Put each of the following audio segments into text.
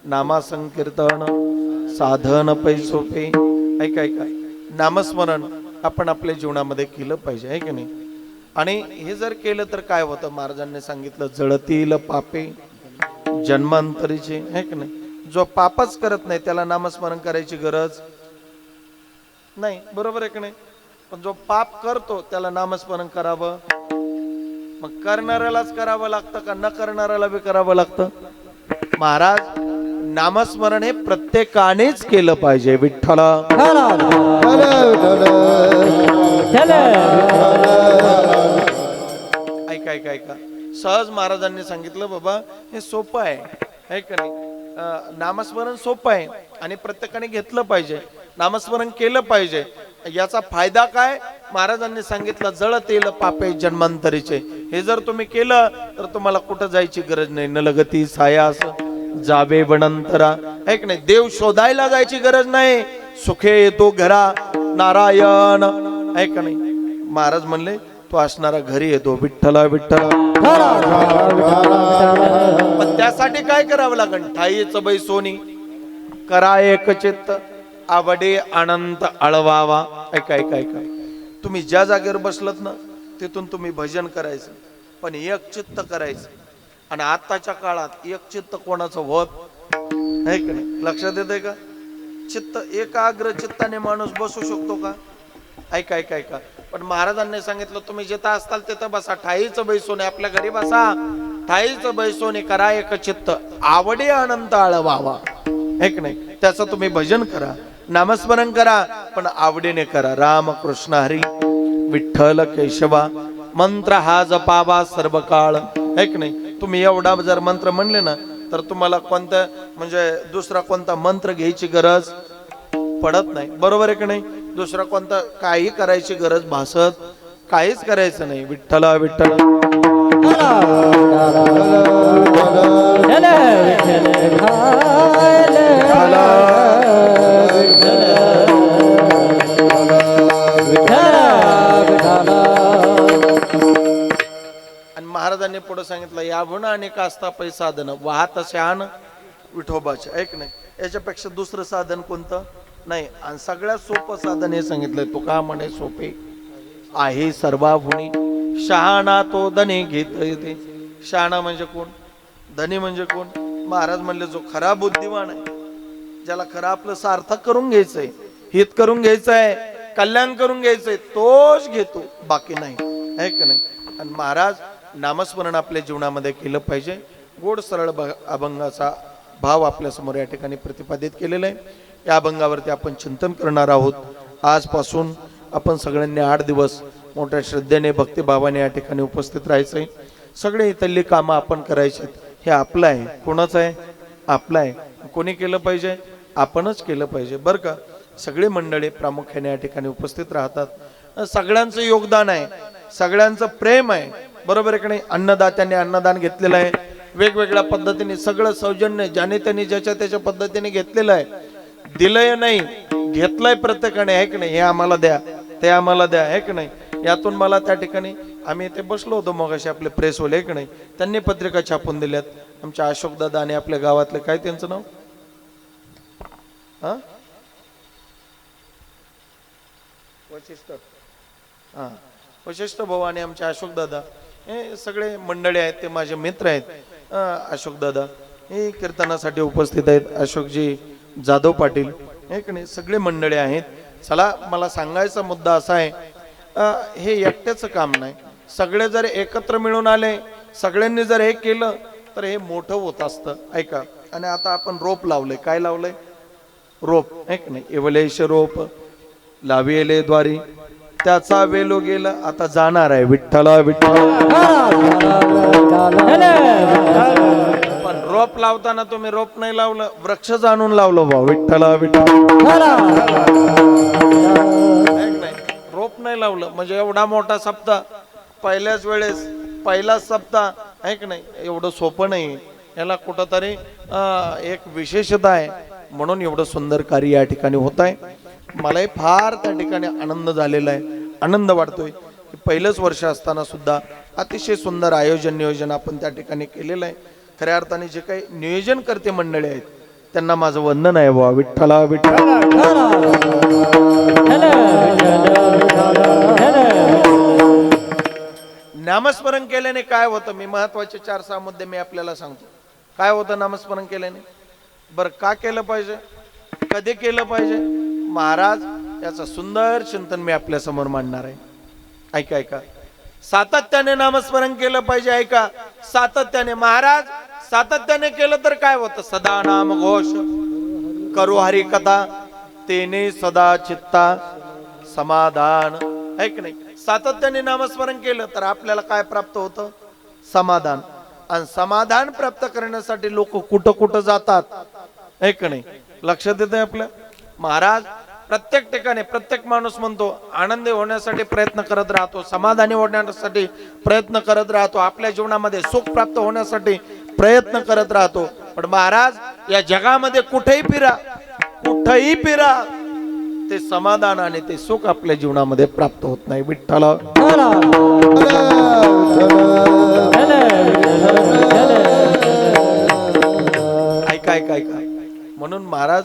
नामा संकीर्तन साधन पै सोपे. ऐका ऐका, नामस्मरण आपण आपल्या जीवनामध्ये केलं पाहिजे, आहे की नाही? आणि हे जर केलं तर काय होतं, महाराजांनी सांगितलं जळतील पापे जन्मांतरीचे, आहे की नाही? जो पापच करत नाही त्याला नामस्मरण करायची गरज नाही, बरोबर आहे की नाही? पण जो पाप करतो त्याला नामस्मरण करावं. मग करणाऱ्यालाच करावं लागतं का न करणाऱ्याला बी करावं लागतं? महाराज, नामस्मरण हे प्रत्येकानेच केलं पाहिजे. विठ्ठल ऐका ऐका ऐका, सहज महाराजांनी सांगितलं बाबा हे सोपं आहे का नाही? नामस्मरण सोपं आहे आणि प्रत्येकाने घेतलं पाहिजे, नामस्मरण केलं पाहिजे. याचा फायदा काय? महाराजांनी सांगितलं जळतील पापे जन्मांतरीचे. हे जर तुम्ही केलं तर तुम्हाला कुठं जायची गरज नाही. न लगती सायास जावे वनंतरा, है की नाही? देव शोधायला जायची गरज नाही. सुखे येतो घरा नारायण, है का नाही? महाराज म्हणले तो असणारा घरी येतो. विठ्ठला विठ्ठला. पण त्यासाठी काय करावं लागेल? ठाईच बैसोनी करा एक चित्त आवडे अनंत अळवावा. ऐका ऐका ऐका, तुम्ही ज्या जागेवर बसलत ना तिथून तुम्ही भजन करायचं, पण एक चित्त करायचं. आणि आताच्या काळात एक चित्त कोणाचं होत आहे का नाही? लक्षात येतंय का? चित्त एकाग्र चित्ताने माणूस बसू शकतो का? ऐका ऐका ऐका, पण महाराजांनी सांगितलं तुम्ही जिथं असताल तिथं बसा. ठाईच बैसोने, आपल्या घरी बसा. ठाईच बैसोने करा एक चित्त आवडे अनंत अळवावा, है की नाही? त्याचं तुम्ही भजन करा, नामस्मरण करा, पण आवडीने करा. राम कृष्ण हरी विठ्ठल केशवा मंत्र हा जपावा सर्व काळ, है की नाही? तुम्ही एवढा जर मंत्र म्हणले ना तर तुम्हाला कोणता म्हणजे दुसरा कोणता मंत्र घ्यायची गरज पडत नाही, बरोबर आहे की नाही? दुसरा कोणता काही करायची गरज भासत काहीच करायचं नाही. विठ्ठला विठ्ठला. आणि महाराजांनी पुढे सांगितलं याभून अनेक असता पै साधन वाहत शान विठोबाचे, ऐक नाही? याच्यापेक्षा दुसरं साधन कोणतं नाही. आणि सगळ्यात सोपं साधन हे सांगितलंय. तो का म्हणे सोपे आहे सर्वाभुनी शहाणा तो धनी घेत येते. शहाणा म्हणजे कोण? धनी म्हणजे कोण? महाराज म्हणले जो खरा बुद्धिमान आहे, ज्याला खरं आपलं सार्थक करून घ्यायचंय, हित करून घ्यायचंय, कल्याण करून घ्यायचंय, तोच घेतो, बाकी नाही, आहे का नाही? आणि महाराज नामस्मरण आपल्या जीवनामध्ये केलं पाहिजे. गोड सरळ अभंगाचा भाव आपल्या समोर या ठिकाणी प्रतिपादित केलेला आहे. या अभंगावरती आपण चिंतन करणार आहोत. आजपासून आपण सगळ्यांनी 8 दिवस मोठ्या श्रद्धेने भक्तिभावाने या ठिकाणी उपस्थित राहायचंय. सगळे इथली कामं आपण करायची. हे आपलं आहे. कोणाचं आहे? आपलं आहे. कोणी केलं पाहिजे? आपणच केलं पाहिजे, बरं का? सगळी मंडळी प्रामुख्याने या ठिकाणी उपस्थित राहतात. सगळ्यांचं योगदान आहे, सगळ्यांचं प्रेम आहे, बरोबर आहे की नाही? अन्नदात्यांनी अन्नदान घेतलेलं आहे वेगवेगळ्या पद्धतीने, सगळं सौजन्य ज्याने त्यांनी ज्याच्या त्याच्या पद्धतीने घेतलेलं आहे. दिलंय नाही, घेतलंय प्रत्येकाने, आहे की नाही? हे आम्हाला द्या, ते आम्हाला द्या, आहे की नाही? यातून मला त्या ठिकाणी आम्ही ते बसलो होतो मग असे आपले प्रेसवाले, आहे की नाही? त्यांनी पत्रिका छापून दिल्यात. आमच्या अशोक दादा आणि आपल्या गावातले काय त्यांचं नाव वशिष्ठ, हा वशिष्ठ भाऊ आणि आमचे अशोक दादा हे सगळे मंडळी आहेत, ते माझे मित्र आहेत. अशोक दादा हे कीर्तनासाठी उपस्थित आहेत, अशोकजी जाधव पाटील, हे की नाही? सगळे मंडळी आहेत. चला, मला सांगायचा मुद्दा असा आहे, हे एकट्याचं काम नाही. सगळे जर एकत्र मिळून आले, सगळ्यांनी जर हे केलं तर हे मोठं होत असतं, ऐका. आणि आता आपण रोप लावलंय. काय लावलंय? रोप, आहे की नाही? एवलेश रोप लाविले द्वारी त्याचा वेलो गेला, आता जाणार आहे. विठ्ठला विठ्ठल. पण रोप लावताना तुम्ही रोप नाही लावलं, वृक्ष जाणून लावलं भाऊ. विठ्ठला विठ्ठल. रोप नाही लावलं म्हणजे एवढा मोठा सप्ताह पहिल्याच वेळेस, पहिलाच सप्ताह, आहे की नाही? एवढं सोपं नाही. याला कुठंतरी एक विशेषता आहे, म्हणून एवढं सुंदर कार्य या ठिकाणी होत आहे. मलाही फार त्या ठिकाणी आनंद झालेला आहे, आनंद वाटतोय की पहिलंच वर्ष असताना सुद्धा अतिशय सुंदर नियोजन आपण त्या ठिकाणी केलेलं आहे. खऱ्या अर्थाने जे काही नियोजन करते मंडळी आहेत त्यांना माझं वंदन आहे बुवा. विठ्ठला विठ्ठला. नामस्मरण केल्याने काय होतं? मी महत्वाचे 4-6 मुद्दे मी आपल्याला सांगतो. काय होतं नामस्मरण केल्याने? बरं, का केलं पाहिजे, कधी केलं पाहिजे? महाराज याचं सुंदर चिंतन मी आपल्या समोर मांडणार आहे. ऐका ऐका. सातत्याने नामस्मरण केलं पाहिजे. ऐका, सातत्याने. महाराज सातत्याने केलं तर काय होतं? सदा नाम घोष करू हरी कथा, तेने सदा चित्ता समाधान. ऐक नाही, सातत्याने नामस्मरण केलं तर आपल्याला काय प्राप्त होतं? समाधान. आणि समाधान प्राप्त करण्यासाठी लोक कुठं कुठं जातात, ऐक नाही, लक्षात येतंय आपल्या? महाराज प्रत्येक ठिकाणी प्रत्येक माणूस म्हणतो आनंदी होण्यासाठी प्रयत्न करत राहतो, समाधानी होण्यासाठी प्रयत्न करत राहतो, आपल्या जीवनामध्ये सुख प्राप्त होण्यासाठी प्रयत्न करत राहतो. पण महाराज या जगामध्ये कुठेही फिरा, कुठेही फिरा, ते समाधान आणि ते सुख आपल्या जीवनामध्ये प्राप्त होत नाही. विठ्ठला. ऐका ऐका ऐका. म्हणून महाराज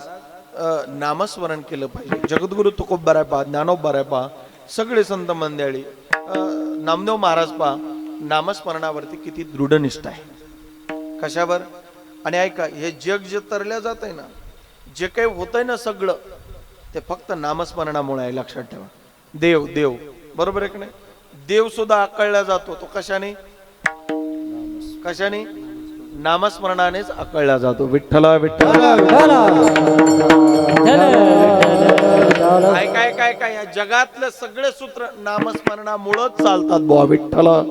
नामस्मरण केलं पाहिजे. जगद्गुरु तुकोबराय पहा, ज्ञानोबराय पहा, सगळे संत मंडळी, नामदेव महाराज पहा, नामस्मरणावरती किती दृढ निष्ठा आहे. कशावर? आणि ऐका, हे जग जे तरल्या जात आहे ना, जे काही होतंय ना सगळं, ते फक्त नामस्मरणामुळे आहे. लक्षात ठेवा. देव देव बरोबर आहे की नाही? देव सुद्धा आकळला जातो. तो कशाने? कशाने? नामस्मरणानेच आकळला जातो. विठ्ठला विठ्ठला. काय काय काय या जगातले सगळे सूत्र नामस्मरणामुळेच चालतात बुवा. विठ्ठला.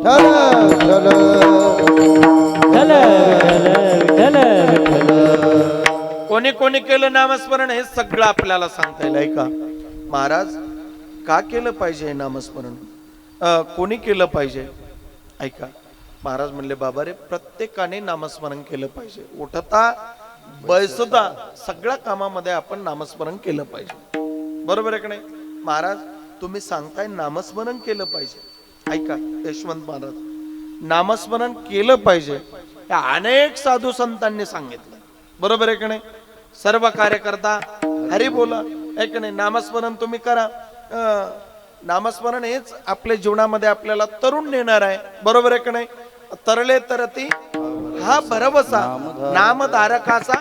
कोणी कोणी केलं नामस्मरण हे सगळं आपल्याला सांगता येईल. ऐका महाराज, का केलं पाहिजे हे नामस्मरण? कोणी केलं पाहिजे? ऐका, महाराज म्हणले बाबा रे, प्रत्येकाने नामस्मरण केलं पाहिजे. उठता बैसता सगळ्या कामामध्ये आपण नामस्मरण केलं पाहिजे. बरोबर आहे की नाही? महाराज तुम्ही सांगताय नामस्मरण केलं पाहिजे. ऐका यशवंत महाराज, नामस्मरण केलं पाहिजे या अनेक साधू संतांनी सांगितलं. बरोबर आहे की नाही? सर्व कार्यकर्ता हरी बोला, ऐक नाही, नामस्मरण तुम्ही करा. नामस्मरण हेच आपल्या जीवनामध्ये आपल्याला तरुण नेणार आहे. बरोबर आहे की नाही? तरले तरती हा भरवसा, नामधारकाचा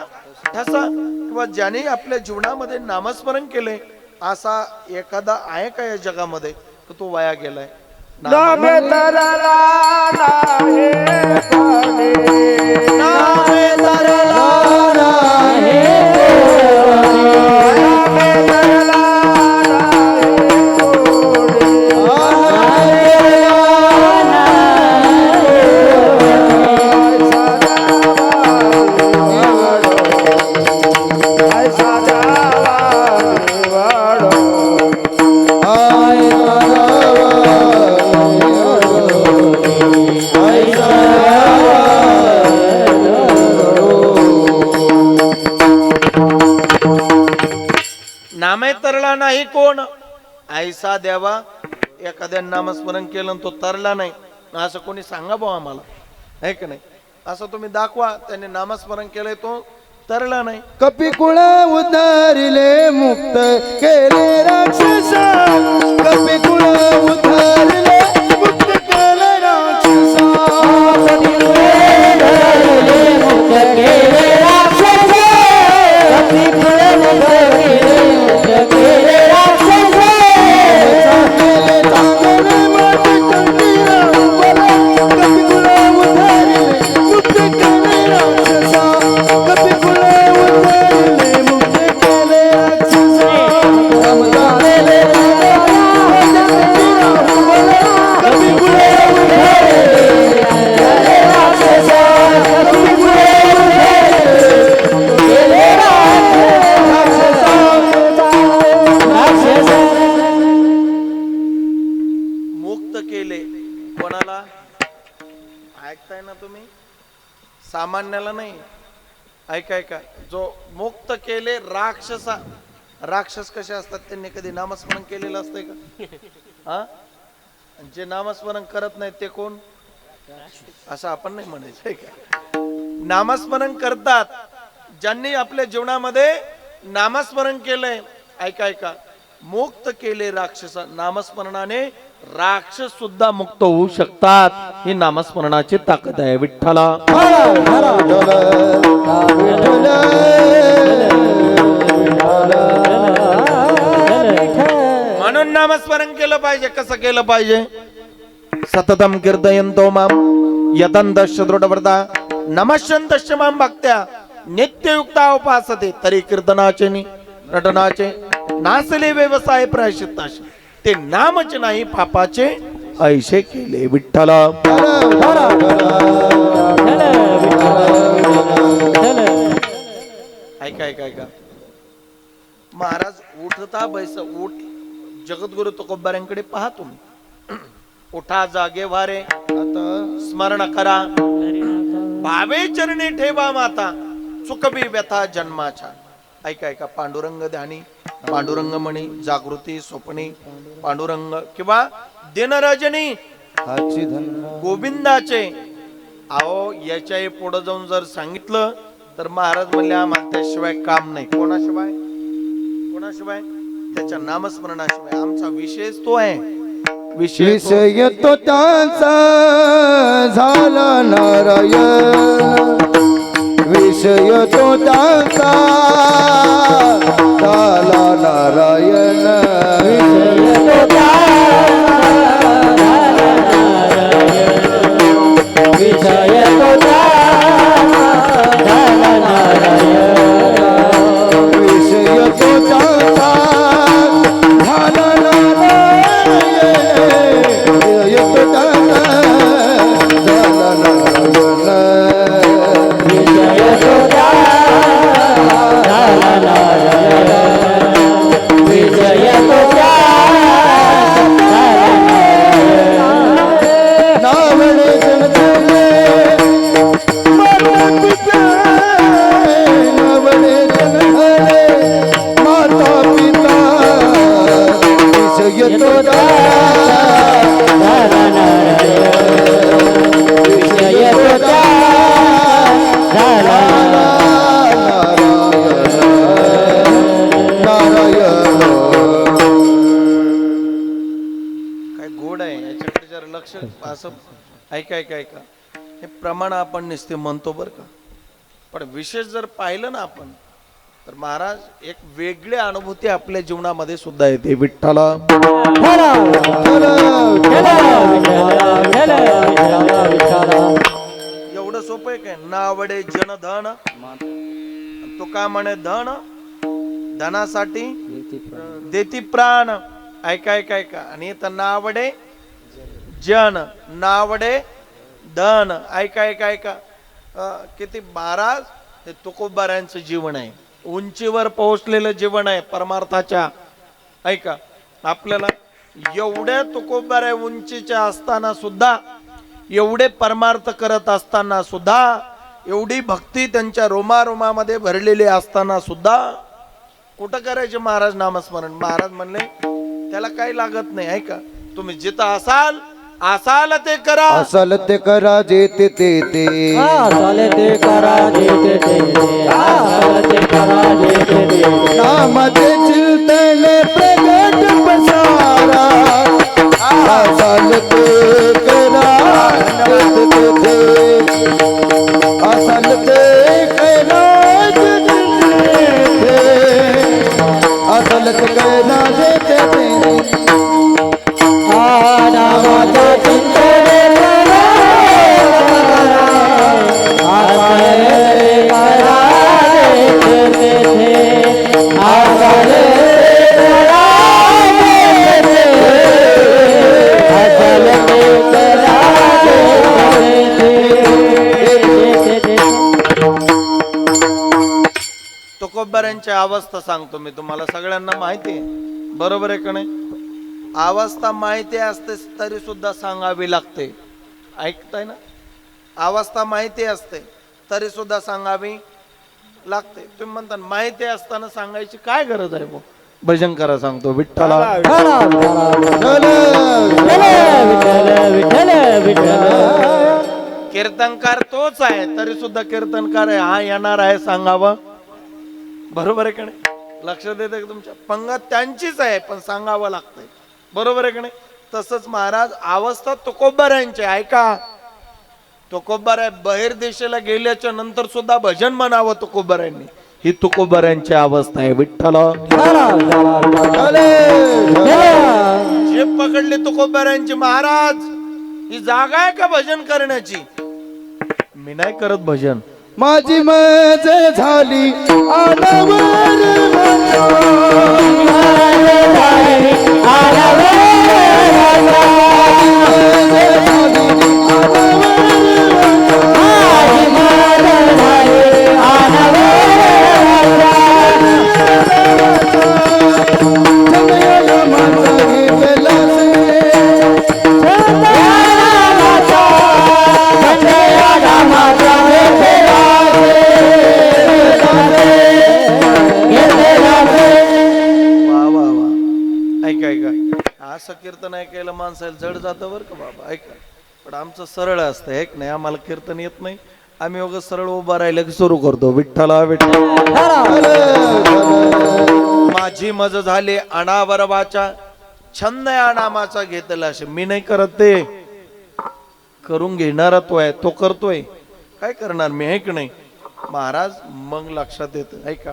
ठसा. किंवा ज्याने आपल्या जीवनामध्ये नामस्मरण केले असा एखादा आहे का या जगामध्ये? तर तो वाया गेलाय. नामे तरला नाही कोणी, नामे तरला नाही कोणी, नामे तरला नामे तरला नाही कोण ऐसा द्यावा. एखाद्या नामस्मरण केलं तो तरला नाही असं कोणी सांगा भाऊ आम्हाला, आहे का नाही? असं तुम्ही दाखवा त्याने नामस्मरण केलंय तो तरला नाही. कपिकुळ उद्धारिले मुक्त केले राक्षसा, कपिकुळ उद्धारिले मुक्त केले राक्षसा, कपिकुळ उद्धारिले मुक्त केले राक्षसा, कपिकुळ उद्धारिले मुक्त केले राक्षसा, चांगले चांगले माती कंदीरा उभला, कपिकुळ उद्धारिले मुक्त केले राक्षसा, कपिकुळ सामान्याला नाही. ऐका ऐका, जो मुक्त केले राक्षसा. राक्षस कसे असतात? त्यांनी कधी नामस्मरण केलेलं असतंय का? हा, जे नामस्मरण करत नाही ते कोण? असं आपण नाही म्हणायचं. नामस्मरण करतात ज्यांनी आपल्या जीवनामध्ये नामस्मरण केलंय, ऐका ऐका, मुक्त केले राक्षस. नामस्मरणाने राक्षस सुद्धा मुक्त होऊ शकतात. ही नामस्मरणाची ताकद आहे. विठ्ठला म्हणून नामस्मरण केलं पाहिजे. कसं केलं पाहिजे? सततम कीर्तयन्तो माम यतन्तश्च दृढव्रता नमश्यन्तश्च माम भक्त्या नित्ययुक्ता उपासते. तरी कीर्तनाचे नटनाचे नासले व्यवसाय प्रायश्चित्ताचे. ते नामच नाही पापाचे ऐशे केले. विठ्ठला ऐका ऐका ऐका. महाराज उठता बैस उठ. जगद्गुरु तुकोबाऱ्यांकडे पहा तुम्ही. उठा जागे वारे आता स्मरण करा. भावे चरणी ठेवा माता चुकबी व्यथा जन्माच्या. ऐका ऐका. पांडुरंग ध्यानी, पांडुरंग म्हणी, जागृती स्वप्नी पांडुरंग किंवा दिनरजनी गोविंदाचे. अहो याच्या पुढे जाऊन जर सांगितलं तर महाराज म्हणले आम्हाला त्याशिवाय काम नाही. कोणाशिवाय? कोणाशिवाय? त्याच्या नामस्मरणाशिवाय. आमचा विषय तो आहे. विषय तो त्यांचा झाला नारायण. विषय तो त्यांचा झाला नारायण. विषय तो झाला नारायण. विषय तो त्यांचा झाला नारायण. विषय तो त्यांचा झाला नारायण. विषय तो झाला नारायण. विषय तो नावडे जनधले माता पिता. नावडे जनधले माता पिता. विषय तो झाला नारायण. विषय तो झाला नारायण. काय गोड आहे. याच्याकडे जरा लक्ष असं ऐका ऐका ऐका. हे प्रमाण आपण नुसते म्हणतो बरं का, पण विशेष जर पाहिलं ना आपण तर महाराज एक वेगळी अनुभूती आपल्या जीवनामध्ये सुद्धा येते. विठ्ठला एवढं सोपं आहे काय? नावडे जनधन. तो का म्हणे धन धनासाठी देती प्राण. ऐका ऐका ऐका. आणि इथं नावडे जन, नावडे धन. ऐका ऐका ऐका. किती महाराज हे तुकोबाऱ्यांचं जीवन आहे. उंचीवर पोहोचलेलं जीवन आहे परमार्थाच्या. ऐका आपल्याला एवढ्या तुकोबाऱ्या उंचीच्या असताना सुद्धा, एवढे परमार्थ करत असताना सुद्धा, एवढी भक्ती त्यांच्या रोमारोमामध्ये भरलेली असताना सुद्धा कुठं करायचे महाराज नामस्मरण? महाराज म्हणले त्याला काही लागत नाही. ऐका तुम्ही जिथं असाल असाल ते करा. असाल ते करा जेते ते. असाल ते करा जेते ते. असाल ते करा जेते ते. नामते चिंतने प्रगट पसारा. असाल ते करा जेते ते. असाल ते करा जेते ते. असाल ते करा जेते ते. नामाचा चिंतने करा. असाल ते करा जेते ते. असाल ते करा जेते ते. असाल ते करा जेते ते. तुकोबाऱ्यांची अवस्था सांगतो मी तुम्हाला. सगळ्यांना माहिती आहे बरोबर आहे का नाही? अवस्था माहिती असते तरी सुद्धा सांगावी लागते. ऐकताय ना? अवस्था माहिती असते तरी सुद्धा सांगावी लागते. तुम्ही म्हणता माहिती असताना सांगायची काय गरज आहे? भाऊ भजन करा सांगतो. विठ्ठला कीर्तनकार तोच आहे तरी सुद्धा कीर्तनकार आहे हा येणार आहे सांगावं बरोबर आहे का नाही? लक्षात येतं का तुमच्या? पंगत त्यांचीच आहे पण सांगावं लागतंय. बरोबर आहे का नाही? तसंच महाराज अवस्था तुकोबारायांची. ऐका, तुकोबाराय बहिर देशाला गेल्याच्या नंतर सुद्धा भजन म्हणावं तुकोबारायांनी. ही तुकोबारायांची अवस्था आहे. विठ्ठल जे पकडले तुकोबारायांची महाराज, ही जागा आहे का भजन करण्याची? मी नाही करत भजन. माझी मज झाली आनवर असं कीर्तन ऐकायला माणसाला जड जातं बरं का बाबा. ऐका, पण आमचं सरळ असतं एक नाही. आम्हाला कीर्तन येत नाही. आम्ही उगाच सरळ उभा राहिलं की सुरू करतो विठ्ठला विठ्ठल. माझी मज झाले अनावरवाचा, छंद अनामाचा घेतला. असे मी नाही करत, ते करून घेणारा तो आहे, तो करतोय. काय करणार मी, ऐक नाही महाराज. मग लक्षात येतं. ऐका,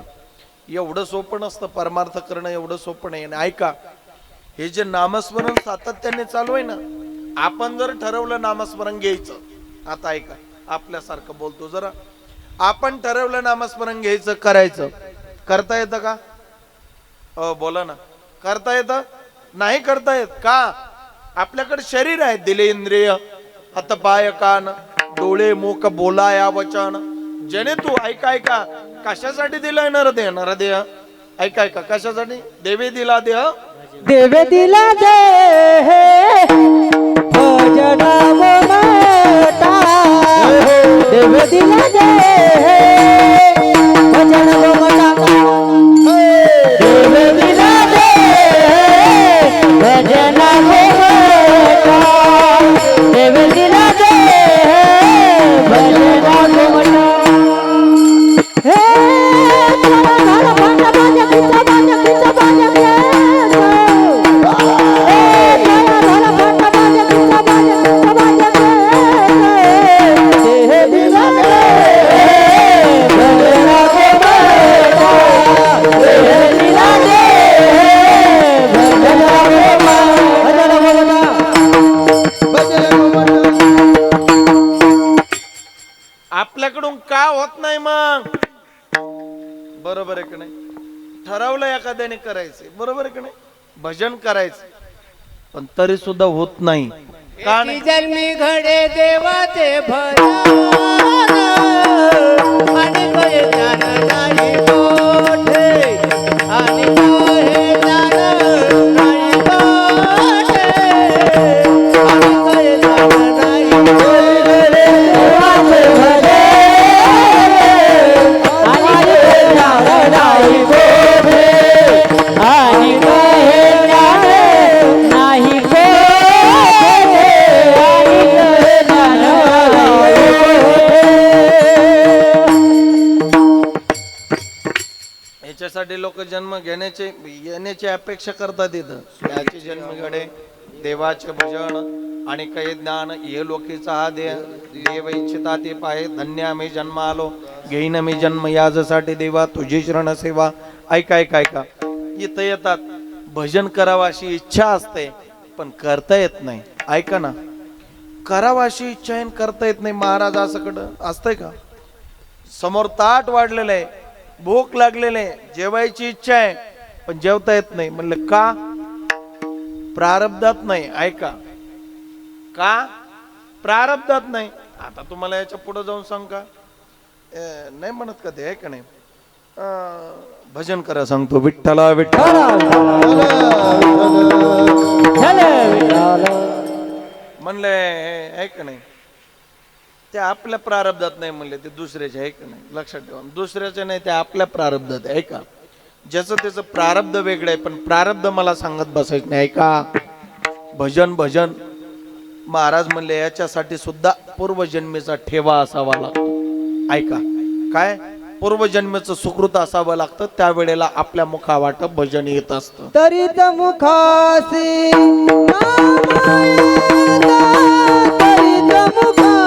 एवढं सोपं नसतं परमार्थ करणं, एवढं सोपं नाही. आणि ऐका, हे जे नामस्मरण सातत्याने चालू आहे ना, आपण जर ठरवलं नामस्मरण घ्यायचं, आता ऐका आपल्यासारखं बोलतो जरा, आपण ठरवलं नामस्मरण घ्यायचं, करायचं, करता येतं का? बोला ना, करता येतं? नाही करता येत का? आपल्याकडे शरीर आहे, दिले इंद्रिय, हात पाय कान डोळे मुख बोला या वचन. जने तू ऐका ऐका, कशासाठी दिलाय नरदेह? नरदेह ऐका ऐका, कशासाठी? देवे दिला देह, देवे दिला दे भजना गोमटा, देवे दिला दे भजना गोमटा, देवे दिला दे भजना गोमटा, देवे दिला दे भजना गोमटा. हे झाला भांडा भांडा किचा भांडा किचा भांडा आपल्याकडून का होत नाही मग? बरोबर आहे का नाही? ठरवलं एखाद्याने करायचंय, बरोबर आहे का नाही? भजन करायचं, पण तरी सुद्धा होत नाही. का नाही? जन्मी घडे देवाचे भजन आणि कळे ज्ञान नाही मोठे, आणि कळे ज्ञान नाही मोठे, आणि कळे ज्ञान नाही मोठे. देवाचे भजन आणि कळे ज्ञान नाही मोठे, आणि कळे ज्ञान नाही मोठे. याच्यासाठी लोक जन्म घेण्याचे येण्याची अपेक्षा करतात. इथं याचे जन्म घडे देवाचे भजन आणि काही ज्ञान, हे लोकीचा हा देव इच्छिता ते पाहे. धन्य आम्ही जन्म आलो, घेईन मी जन्म याजसाठी देवा तुझी शरण सेवा. ऐका ऐका ऐका, इथं येतात, भजन करावं अशी इच्छा असते पण करता येत नाही. ऐका ना, करावं अशी इच्छा आहे, करता येत नाही. महाराज असं कडं असतंय का? समोर ताट वाढलेलं आहे, भूक लागलेली आहे, जेवायची इच्छा आहे पण जेवता येत नाही. म्हणलं का? प्रारब्धात नाही. ऐका, का? प्रारब्धात नाही. आता तुम्हाला याच्या पुढे जाऊन सांग का? नाही म्हणत का ते, आहे का नाही? भजन करा सांगतो, विठ्ठला विठ्ठला म्हणले, आहे का नाही? ते आपल्या प्रारब्धात नाही म्हणले, ते दुसऱ्याचे, आहे का नाही? लक्षात ठेवा, दुसऱ्याचे नाही, ते आपल्या प्रारब्धात आहे. का ज्याचं त्याचं प्रारब्ध वेगळं आहे, पण प्रारब्ध मला सांगत बसायचं नाही. ऐका, भजन भजन महाराज म्हणले याच्यासाठी सुद्धा पूर्वजन्मीचा ठेवा असावा लागतो. ऐका, काय पूर्वजन्मेचं सुकृत असावं लागतं, त्यावेळेला आपल्या मुखावाट भजन येत असतं. तरीत मुखासी नाम येता, तरीत मुखासी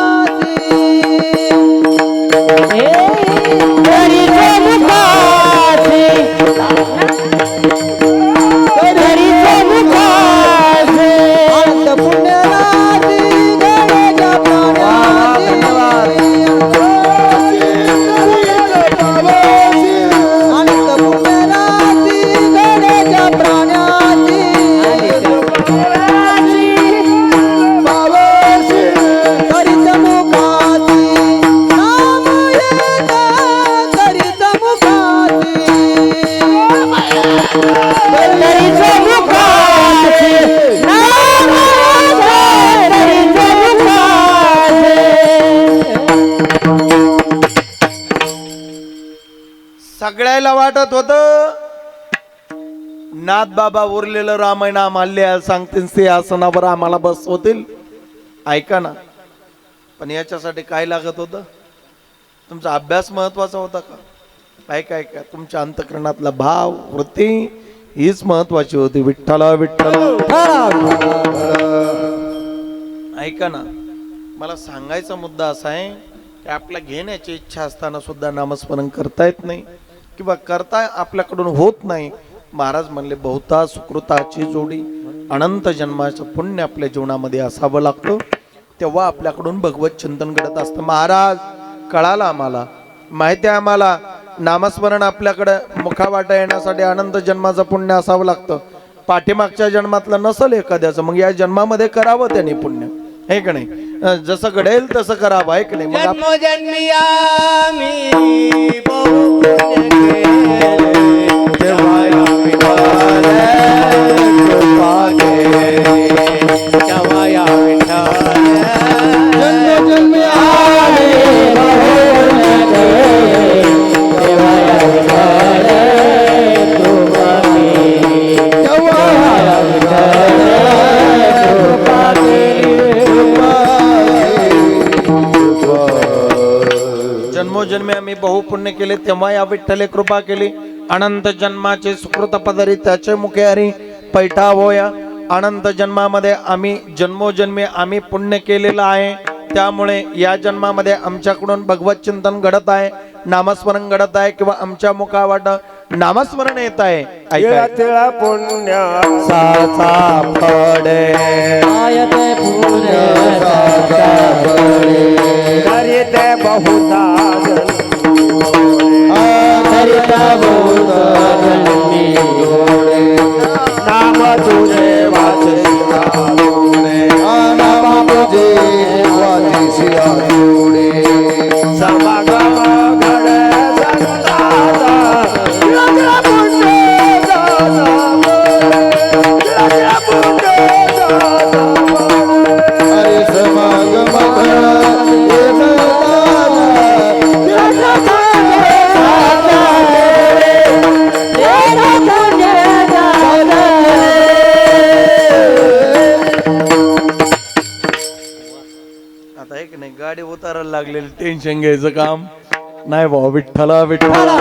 अनंत पुण्यराजी गणेशा प्राणाची अनंत पुण्यराजी गणेशा प्राणाची तरीत मुखासी नाम येता, तरीत मुखासी सगळ्याला वाटत होत नाथ बाबा उरलेलं रामायण आम्हाला सांगतील, सिंहासनावर आम्हाला बसवतील. ऐका ना, पण याच्यासाठी काय लागत होतं? तुमचा अभ्यास महत्वाचा होता का? ऐका, तुमच्या अंतःकरणातला भाव, वृत्ती हीच महत्वाची होती. विठ्ठला विठ्ठला. ऐका ना, मला सांगायचा मुद्दा असा आहे की आपल्या घेण्याची इच्छा असताना सुद्धा नामस्मरण करता येत नाही किंवा करता आपल्याकडून होत नाही. महाराज म्हणले बहुता सुकृताची जोडी, अनंत जन्माचं पुण्य आपल्या जीवनामध्ये असावं लागतं, तेव्हा आपल्याकडून भगवत चिंतन घडत असतं. महाराज कळालं आम्हाला, माहिती आहे आम्हाला, नामस्मरण आपल्याकडं मुखावाटा येण्यासाठी अनंत जन्माचं पुण्य असावं लागतं. पाठीमागच्या जन्मातलं नसल एखाद्याचं, मग या जन्मामध्ये करावं त्याने पुण्य, आहे का नाही? जसं घडेल तसं करावं, आहे का नाही? मग जन्मोजन्मी आम्ही बहु पुण्य केले, तेव्हा आम्ही कृपा केली, तेव्हा आम्ही जन्मोजन्मी आम्ही बहु पुण्य केले, तेव्हा आम्ही कृपा केली, तेव्हा आम्ही कृपा केली. जन्मोजन्मी आम्ही बहुपुण्य केले, तेव्हा या विठ्ठले कृपा केली. अनंत जन्माचे सुकृत पदरी त्याचे मुखे हरी पैठा होया. अनंत जन्मामध्ये आम्ही जन्मोजन्मी आम्ही पुण्य केलेलं आहे, त्यामुळे या जन्मामध्ये आमच्याकडून भगवत चिंतन घडत आहे, नामस्मरण घडत आहे किंवा आमच्या मुखावाट नामस्मरण येत आहे. तिळा पुण्याचा फडे आयते पुणे करीते बहुता नाम तुझे वाचिया नाम तुझे वाचिया समागम घडे संताचा हरे समागम आता एक नाही, गाडी उतारायला लागलेली, टेन्शन घ्यायचं काम नाही भाऊ. विठ्ठला विठ्ठला.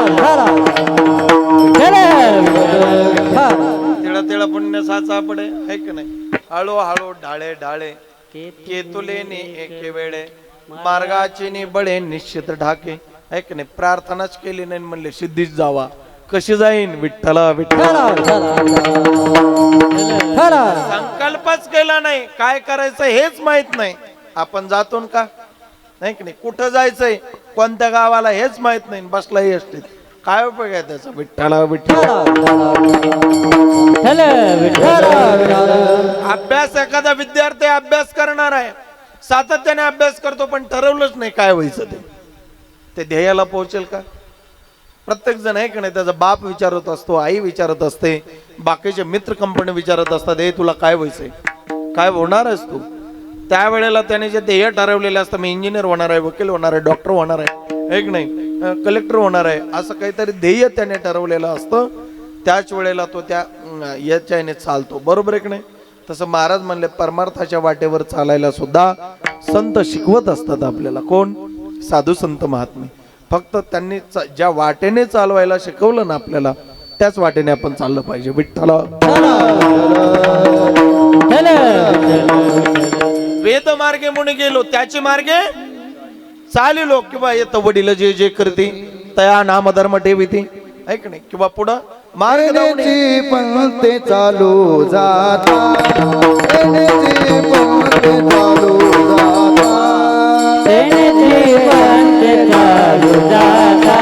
तिळा तिळा पुण्य साचा पडे, है की नाही? हळू हळू ढाळे ढाळे केतुले ने एके वेळे मार्गाची नि बळे निश्चित ढाके, है की नाही? प्रार्थनाच केली नाही म्हणले सिद्धीच जावा. कशी जाईन? विठ्ठला विठ्ठला. संकल्पच केला नाही, काय करायचं हेच माहित नाही, आपण जातो का नाही की नाही? कुठं जायचंय, कोणत्या गावाला हेच माहित नाही, बसला एसटीत, काय उपयोग आहे त्याचा? विठ्ठला विठ्ठला. अभ्यास, एखादा विद्यार्थी अभ्यास करणार आहे, सातत्याने अभ्यास करतो, पण ठरवलंच नाही काय व्हायचं ते ध्येयाला पोहोचेल का? प्रत्येक जण आहे की नाही, त्याचा बाप विचारत असतो, आई विचारत असते, बाकीचे मित्र कंपनी विचारत असतात, हे तुला काय व्हायचंय, काय होणार आहेस तू? त्यावेळेला त्याने जे ध्येय ठरवलेलं असतं, मी इंजिनियर होणार आहे, वकील होणार आहे, डॉक्टर होणार आहे, एक नाही कलेक्टर होणार आहे, असं काहीतरी ध्येय त्याने ठरवलेलं असतं, त्याच वेळेला तो त्या याच्याने चालतो, बरोबर आहे की नाही? तसं महाराज म्हणले परमार्थाच्या वाटेवर चालायला सुद्धा संत शिकवत असतात आपल्याला. कोण? साधू संत महात्मे. फक्त त्यांनी ज्या वाटेने चालवायला शिकवलं ना आपल्याला त्याच वाटेने आपण चाललं पाहिजे. विठ्ठल वेद मार्गे म्हणून गेलो त्याचे मार्गे चालिलो किंवा येत वडील जे जे करते तया नाम धर्म ठेविते ऐक नाही किंवा पुढं मार्ग लावणे. येण्याची पण ते चालू जाता येण्याची पण ते चालू जाता तेनेची पंथ चालू जाता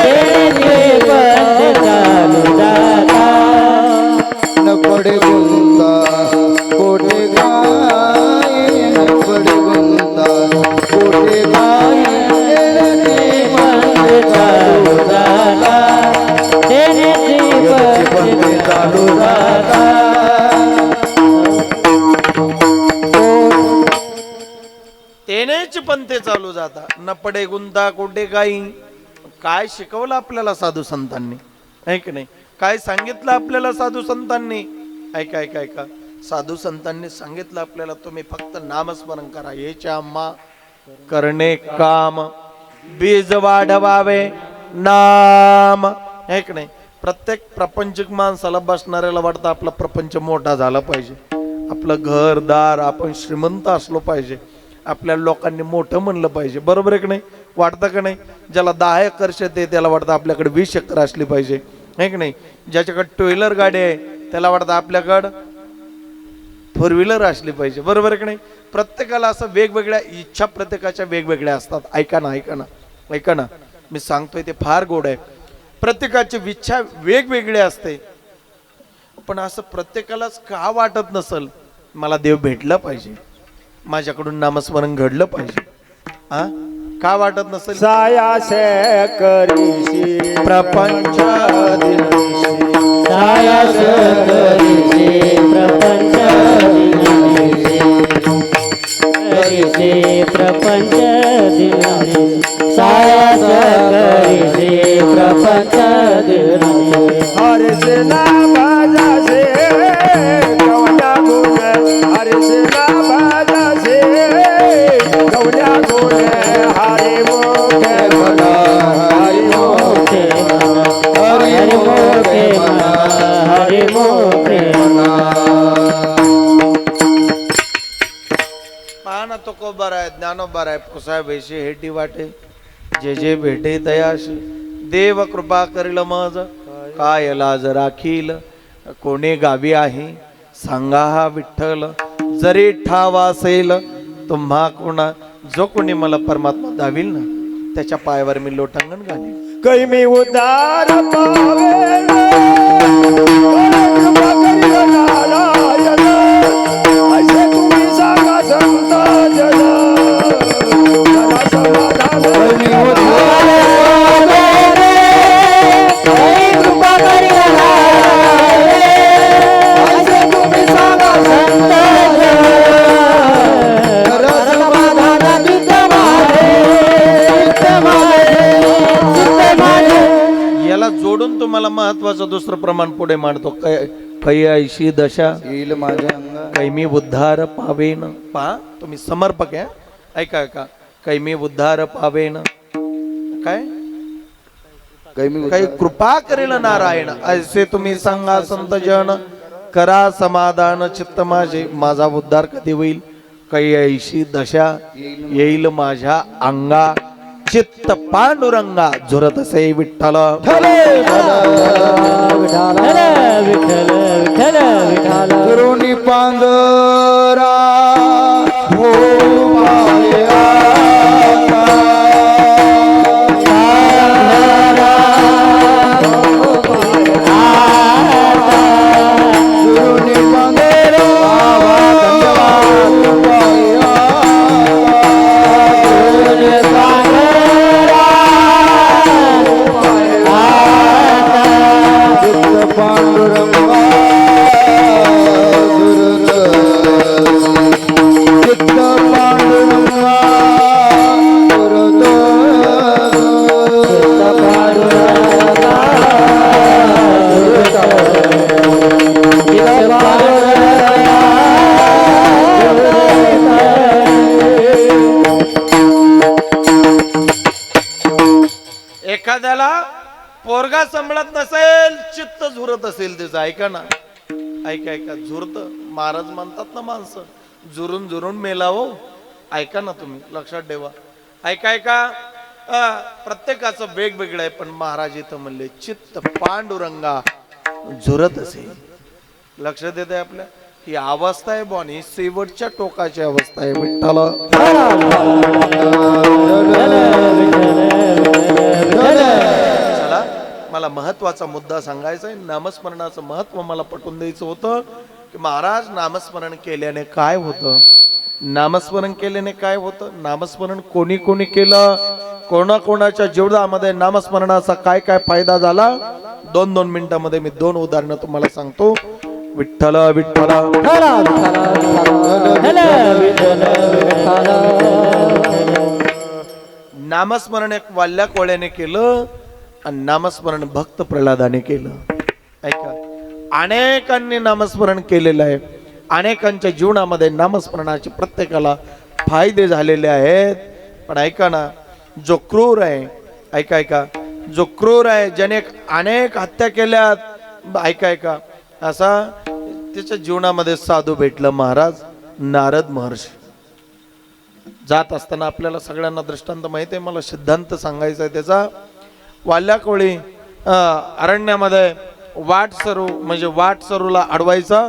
तेनेची पंथ चालू जाता न पडे गुंता कोठे काय न पडे गुंता कोठे काय येण्याची पंथ चालू जाता तेनेची पण ते चालू जाता तेनेच पंथे चालू जाता न पडे गुंता कोठे काही. काय शिकवलं आपल्याला साधू संतांनी ऐक नाही काय सांगितलं आपल्याला साधू संतांनी ऐका ऐका ऐका. साधू संतांनी सांगितलं आपल्याला तुम्ही फक्त नामस्मरण करा. याच्या आम्हा करणे काम बीज वाढवावे नाम ऐक नाही. प्रत्येक प्रपंचिक माणसाला बसणाऱ्याला वाटतं आपला प्रपंच मोठा झाला पाहिजे, आपलं घरदार आपण श्रीमंत असलो पाहिजे, आपल्या लोकांनी मोठं म्हणलं पाहिजे. बरोबर आहे की नाही? वाटतं का नाही? ज्याला 10 एकर शेत आहे त्याला वाटतं आपल्याकडे 20 एकर असली पाहिजे आहे की नाही? ज्याच्याकडे टू व्हीलर गाडी आहे त्याला वाटतं आपल्याकडं 4 व्हीलर असली पाहिजे. बरोबर आहे की नाही? प्रत्येकाला असं वेगवेगळ्या इच्छा प्रत्येकाच्या वेगवेगळ्या असतात. ऐका ना ऐका ना ऐका ना मी सांगतोय ते फार गोड आहे. प्रत्येकाची इच्छा वेगवेगळी असते पण असं प्रत्येकालाच का वाटत नसल मला देव भेटला पाहिजे, माझ्याकडून नामस्मरण घडलं पाहिजे. हा का वाटत नसेल? सायासे करीशी प्रपंच दिनशी सायास करीसे प्रपंच दिनसे करीसे प्रपंच दिनसे सायास करीसे प्रपंच दिनसे हरसे ना बाजासे गवल्या गुण हरसे ना बाजासे गवल्या गुण हरे मोठे म्हणा हरे मोठे हरि मोठे म्हणा हरि मोठे पाहना तो कोबर आहे ज्ञानोबर आहे पुसाय वैशी हेटी वाटे जे जे भेटे तयाशी देव कृपा करील मज काय लाज राखील कोणे गावी आहे सांगा हा विठ्ठल जरी ठाव असेल तुम्हा कोणा जो कोणी मला परमात्मा दावील ना त्याच्या पायावर मी लोटांगण घालील. कै मी उद्धार पावेल कृपा करील नारायण असे तुम्ही सांगा संत जन जरा समाधान कै मी कृपा करील असे तुम्ही सांगा संत समाधान चित्त माझे याला जोडून तुम्हाला महत्वाचं दुसरं प्रमाण पुढे मांडतो. कै ऐशी दशा येईल माझ्या अंगा कै मी उद्धार पावेन. पहा तुम्ही समर्पक आहे. ऐका ऐका कै मी उद्धार पावेन काय कै मी काही कृपा करेल नारायण असे तुम्ही सांगा संत जन करा समाधान चित्त माझे माझा उद्धार कधी होईल? काही ऐशी दशा येईल माझ्या अंगा चित्त पांडुरंगा झुरत असे विठ्ठल. विठ्ठल विठ्ठल विठ्ठल विठ्ठल करुणी पांगरा हो पाया करुणी पांगरा पांडुरंगा पोरगा सांभाळत नसेल, चित्त झुरत असेल त्याचं, ऐका ना, ऐका ऐका, झुरत. महाराज म्हणतात ना, माणसं झुरून झुरून मेलावो. ऐका ना, तुम्ही लक्षात ठेवा. ऐका ऐका, प्रत्येकाचं वेगवेगळं आहे, पण महाराज इथं म्हणले चित्त पांडुरंगा झुरत असेल. लक्षात येत आहे आपल्या? ही अवस्था आहे बॉनी, शेवटच्या टोकाची अवस्था आहे. विठ्ठला चला, मला महत्वाचा मुद्दा सांगायचा आहे. नामस्मरणाचं महत्व मला पटवून द्यायचं होतं की महाराज नामस्मरण केल्याने काय होतं, नामस्मरण केल्याने काय होतं, नामस्मरण कोणी कोणी केलं, कोणाकोणाच्या जीवनामध्ये नामस्मरणाचा काय काय फायदा झाला. 2-2 मिनिटांमध्ये मी 2 उदाहरणं तुम्हाला सांगतो. विठ्ठल विठ्ठल नामस्मरण एक वाल्या कोळ्याने केलं आणि नामस्मरण भक्त प्रल्हादाने केलं. ऐका, अनेकांनी नामस्मरण केलेलं आहे, अनेकांच्या जीवनामध्ये नामस्मरणाचे प्रत्येकाला फायदे झालेले आहेत. पण ऐका ना, जो क्रूर आहे, ऐका ऐका, जो क्रूर आहे, ज्याने अनेक हत्या केल्यात, ऐका ऐका, असा त्याच्या जीवनामध्ये साधू भेटलं महाराज नारद महर्षी. जात असताना आपल्याला सगळ्यांना दृष्टांत माहिती आहे, मला सिद्धांत सांगायचा आहे त्याचा. वाल्याकोळी अरण्यामध्ये वाटसरू, म्हणजे वाटसरूला अडवायचा,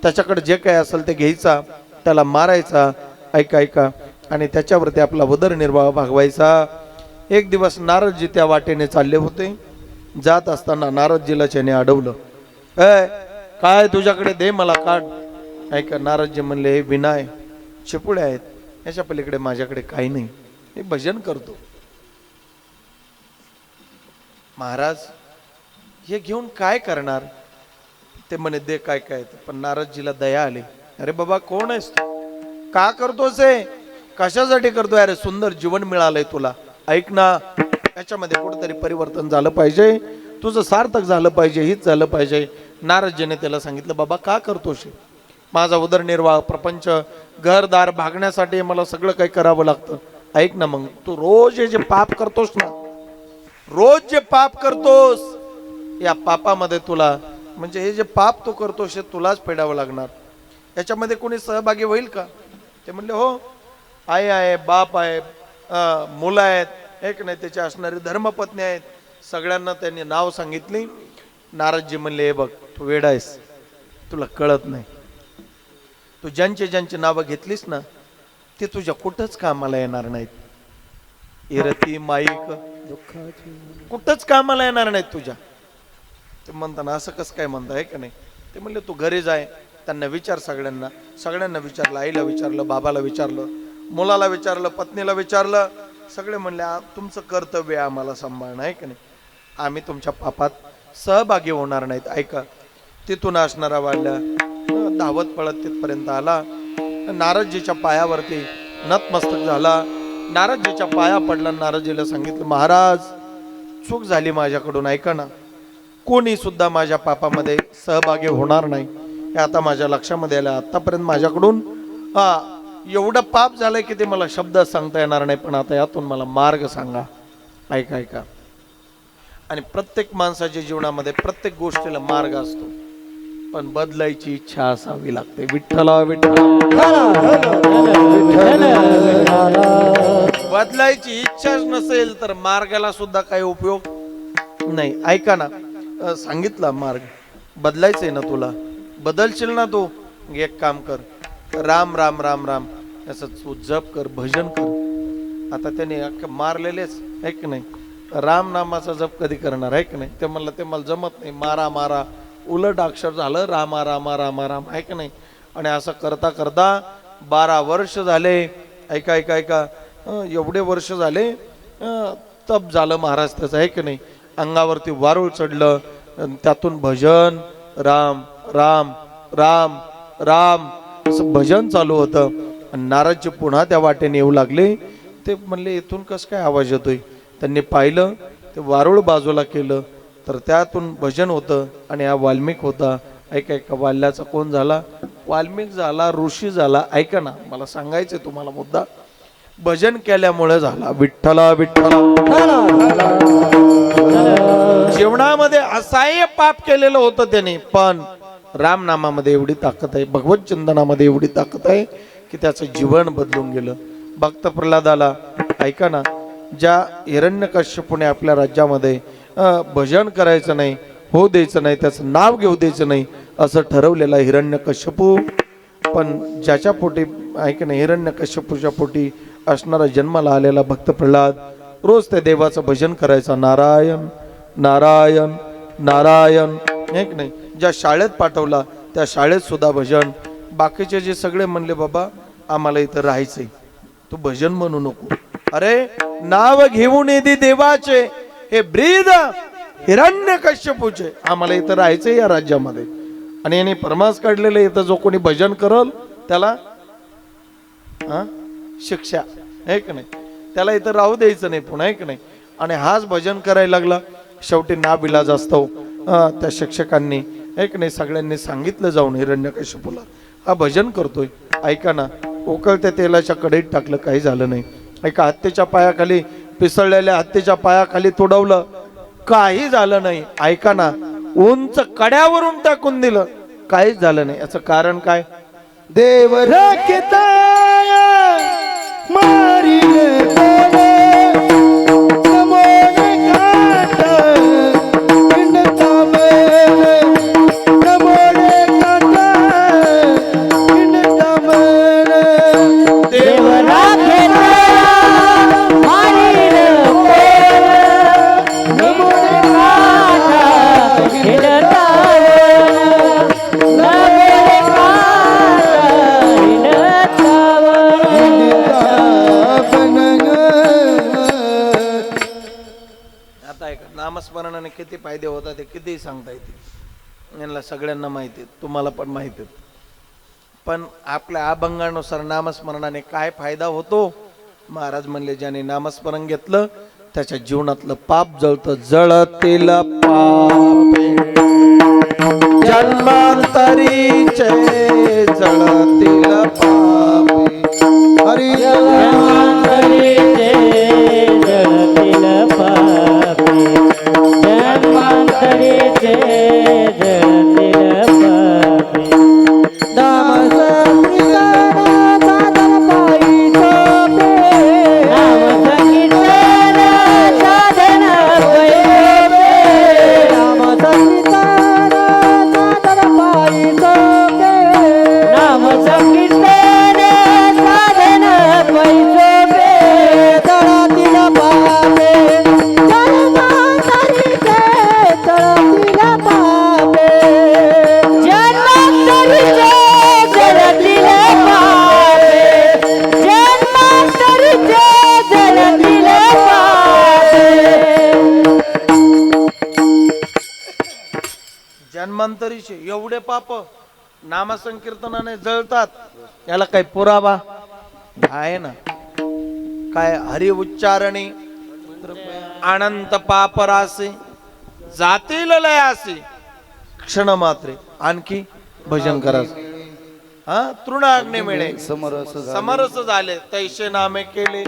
त्याच्याकडे जे काही असेल ते घ्यायचा, त्याला मारायचा, ऐका ऐका, आणि त्याच्यावरती आपला उदरनिर्वाह भागवायचा. एक दिवस नारदजी त्या वाटेने चालले होते. जात असताना नारदजीला त्याने अडवलं. काय तुझ्याकडे दे, मला काढ. ऐका, नारदजी म्हणले, हे विनाय चिपुळे आहेत, याच्या पलीकडे माझ्याकडे काही नाही, मी भजन करतो. महाराज हे घेऊन काय करणार, ते म्हणे दे काय काय. पण नारदजीला दया आली. अरे बाबा, कोण आहेस तू, का करतोस हे, कशासाठी करतोय? अरे सुंदर जीवन मिळालंय तुला, ऐक ना, याच्यामध्ये कुठेतरी परिवर्तन झालं पाहिजे, तुझं सार्थक झालं पाहिजे, हीच झालं पाहिजे. नारदजीने त्याला सांगितलं, बाबा का करतोस, माझा उदरनिर्वाह, प्रपंच, घरदार भागण्यासाठी मला सगळं काही करावं लागतं. ऐक ना, मग तू रोज हे जे पाप करतोस ना, रोज जे पाप करतोस, या पापामध्ये तुला, म्हणजे हे जे पाप तू करतोस हे तुलाच फेडावं लागणार. याच्यामध्ये कोणी सहभागी होईल का? ते म्हणले, हो, आई आहे, बाप आहे, मुलं आहेत, एक नाही, त्याचे असणारे धर्मपत्नी आहेत. सगळ्यांना त्यांनी नाव सांगितली. नारदजी म्हणले, हे बघ, तू वेडा आहेस, तुला कळत नाही. तू ज्यांचे ज्यांची नावं घेतलीस ना, ते तुझ्या कुठंच कामाला येणार नाहीत. इरती माईक कुठंच कामाला येणार नाहीत तुझ्या. ते म्हणताना असं कसं काय म्हणता, आहे का नाही? ते म्हणले, तू घरी जाय, त्यांना विचार, सगळ्यांना विचारलं, आईला विचारलं, बाबाला विचारलं, मुलाला विचारलं, पत्नीला विचारलं. सगळे म्हणले, तुमचं कर्तव्य आहे आम्हाला सांभाळणं, आहे का नाही, आम्ही तुमच्या पापात सहभागी होणार नाहीत. ऐका, तिथून असणारा वाढल्या धावत पळत तिथपर्यंत आला. नारदजीच्या पायावरती नतमस्तक झाला, नारदजीच्या पाया पडला. नारदजीला सांगितलं, महाराज चूक झाली माझ्याकडून, ऐका ना, कोणी सुद्धा माझ्या पापामध्ये सहभागी होणार नाही, हे आता माझ्या लक्षामध्ये आलं. आतापर्यंत माझ्याकडून एवढं पाप झालंय की ते मला शब्द सांगता येणार नाही, पण आता यातून मला मार्ग सांगा. ऐका ऐका, आणि प्रत्येक माणसाच्या जीवनामध्ये प्रत्येक गोष्टीला मार्ग असतो, पण बदलायची इच्छा असावी लागते. विठ्ठला विठ्ठला, बदलायची इच्छाच नसेल तर मार्गाला सुद्धा काही उपयोग नाही. ऐका ना, सांगितलं मार्ग बदलायचंय ना, तुला बदलशील ना, तू एक काम कर, राम राम राम राम असं तू जप कर, भजन कर. आता त्याने मारलेलेच, आहे की नाही, राम नामाचा जप कधी करणार, आहे की नाही? ते म्हणलं, ते मला जमत नाही, मारा मारा, उलट अक्षर झालं रामा रामा रामा राम, आहे की नाही? आणि असं करता करता 12 वर्ष झाले. ऐका ऐका ऐका, एवढे वर्ष झाले तप झालं महाराज त्याचं, आहे की नाही? अंगावरती वारूळ चढलं, त्यातून भजन, राम राम राम राम असं भजन चालू होतं. आणि नारदजी पुन्हा त्या वाटेने येऊ लागले. ते म्हणले, इथून कसं काय आवाज येतोय? त्यांनी पाहिलं, ते वारूळ बाजूला केलं, तर त्यातून भजन होतं. आणि हा वाल्मिक होता. ऐका ऐका, वाल्याचा कोण झाला? वाल्मिक झाला, ऋषी झाला. ऐका ना, मला सांगायचं तुम्हाला मुद्दा, भजन केल्यामुळे झाला. विठ्ठला विठ्ठला, जीवनामध्ये असह्य पाप केलेलं होतं त्याने, पण रामनामामध्ये एवढी ताकद आहे, भगवत चिंतनामध्ये एवढी ताकद आहे की त्याचं जीवन बदलून गेलं. भक्त प्रल्हादाला ऐका ना, ज्या हिरण्यकश्यपूने आपल्या राज्यामध्ये भजन करायचं नाही, होऊ द्यायचं नाही, त्याचं नाव घेऊ द्यायचं नाही असं ठरवलेलं हिरण्यकश्यपू, पण ज्याच्या पोटी ऐका ना, हिरण्यकश्यपूच्या पोटी असणारा जन्माला आलेला भक्त प्रल्हाद रोज त्या देवाचं भजन करायचा, नारायण नारायण नारायण. एक नाही, ज्या शाळेत पाठवला त्या शाळेत सुद्धा भजन. बाकीचे जे सगळे म्हणले बाबा आम्हाला इथं राहायचंय, तू भजन म्हणू नको, अरे नाव घेऊन येते देवाचे, हे ब्रीद हिरण्यकश्यपूचे, आम्हाला इथं राहायचंय या राज्यामध्ये. आणि याने परमास काढलेलं इथं जो कोणी भजन करल त्याला शिक्षा आहे की नाही, त्याला इथं राहू द्यायचं नाही पुन्हा, आहे की नाही. आणि हाच भजन करायला लागला. शेवटी नाविलाज असतो त्या शिक्षकांनी, आहे की नाही, सगळ्यांनी सांगितलं जाऊन हिरण्यकश्यपूला हा भजन करतोय. ऐका ना, उकळत्या तेलाच्या कढईत टाकलं, काही झालं नाही. ऐका, हत्तीच्या पायाखाली पिसळलेल्या हत्तीच्या पायाखाली तुडवलं, काही झालं नाही. ऐका ना, उंच कड्यावरून टाकून दिलं, काहीच झालं नाही. याचं कारण काय? देव राखताय मारी नामस्मरणाने किती फायदे होतात ते कितीही सांगता येते, यांना सगळ्यांना माहिती आहे, तुम्हाला पण माहिती आहे. पण आपल्या अभंगानुसार नामस्मरणाने काय फायदा होतो? महाराज म्हणले, ज्याने नामस्मरण घेतलं त्याच्या जीवनातलं पाप जळतं. जळतील पापे जन्मांतरीचे, जळतील पापे हरी जन्मांतरीचे एवढे पाप नामसंकीर्तनाने जळतात. याला काही पुरावा आहे ना? काय हरी उच्चारणे अनंत पाप रासे, जातील लयासे क्षण मात्रे. आणखी भजन करा, तृणाग्नी मिळे समरस झाले, तैसे नामे केले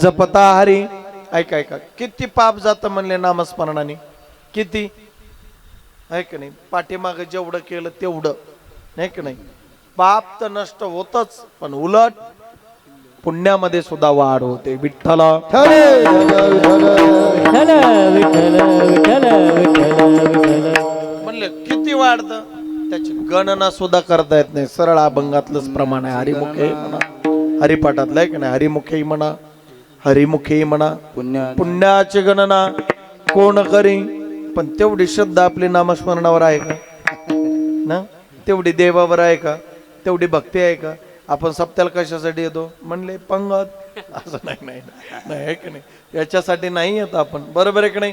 जपता हरी. ऐका ऐका, किती पाप जात म्हणले नामस्मरणाने, किती आहे की नाही. पाठीमाग जेवढं केलं तेवढं, नाही की नाही. पाप तर नष्ट होतच, पण उलट पुण्यामध्ये सुद्धा वाढ होते. विठ्ठला म्हणले किती वाढतं त्याची गणना सुद्धा करता येत नाही. सरळ अभंगातलंच प्रमाण आहे. हरिमुखे म्हणा, हरिपाठातलं आहे की नाही, हरिमुखे म्हणा, हरिमुखे म्हणा. पुण्याची गणना कोण करी, पण तेवढी श्रद्धा आपली नामस्मरणावर आहे का ना? तेवढी देवावर आहे का? तेवढी भक्ती आहे का? आपण सप्त्याला कशासाठी येतो म्हणले? पंगत. असं नाही नाही नाही, आहे की नाही, याच्यासाठी नाही येत आपण, बरोबर आहे की नाही.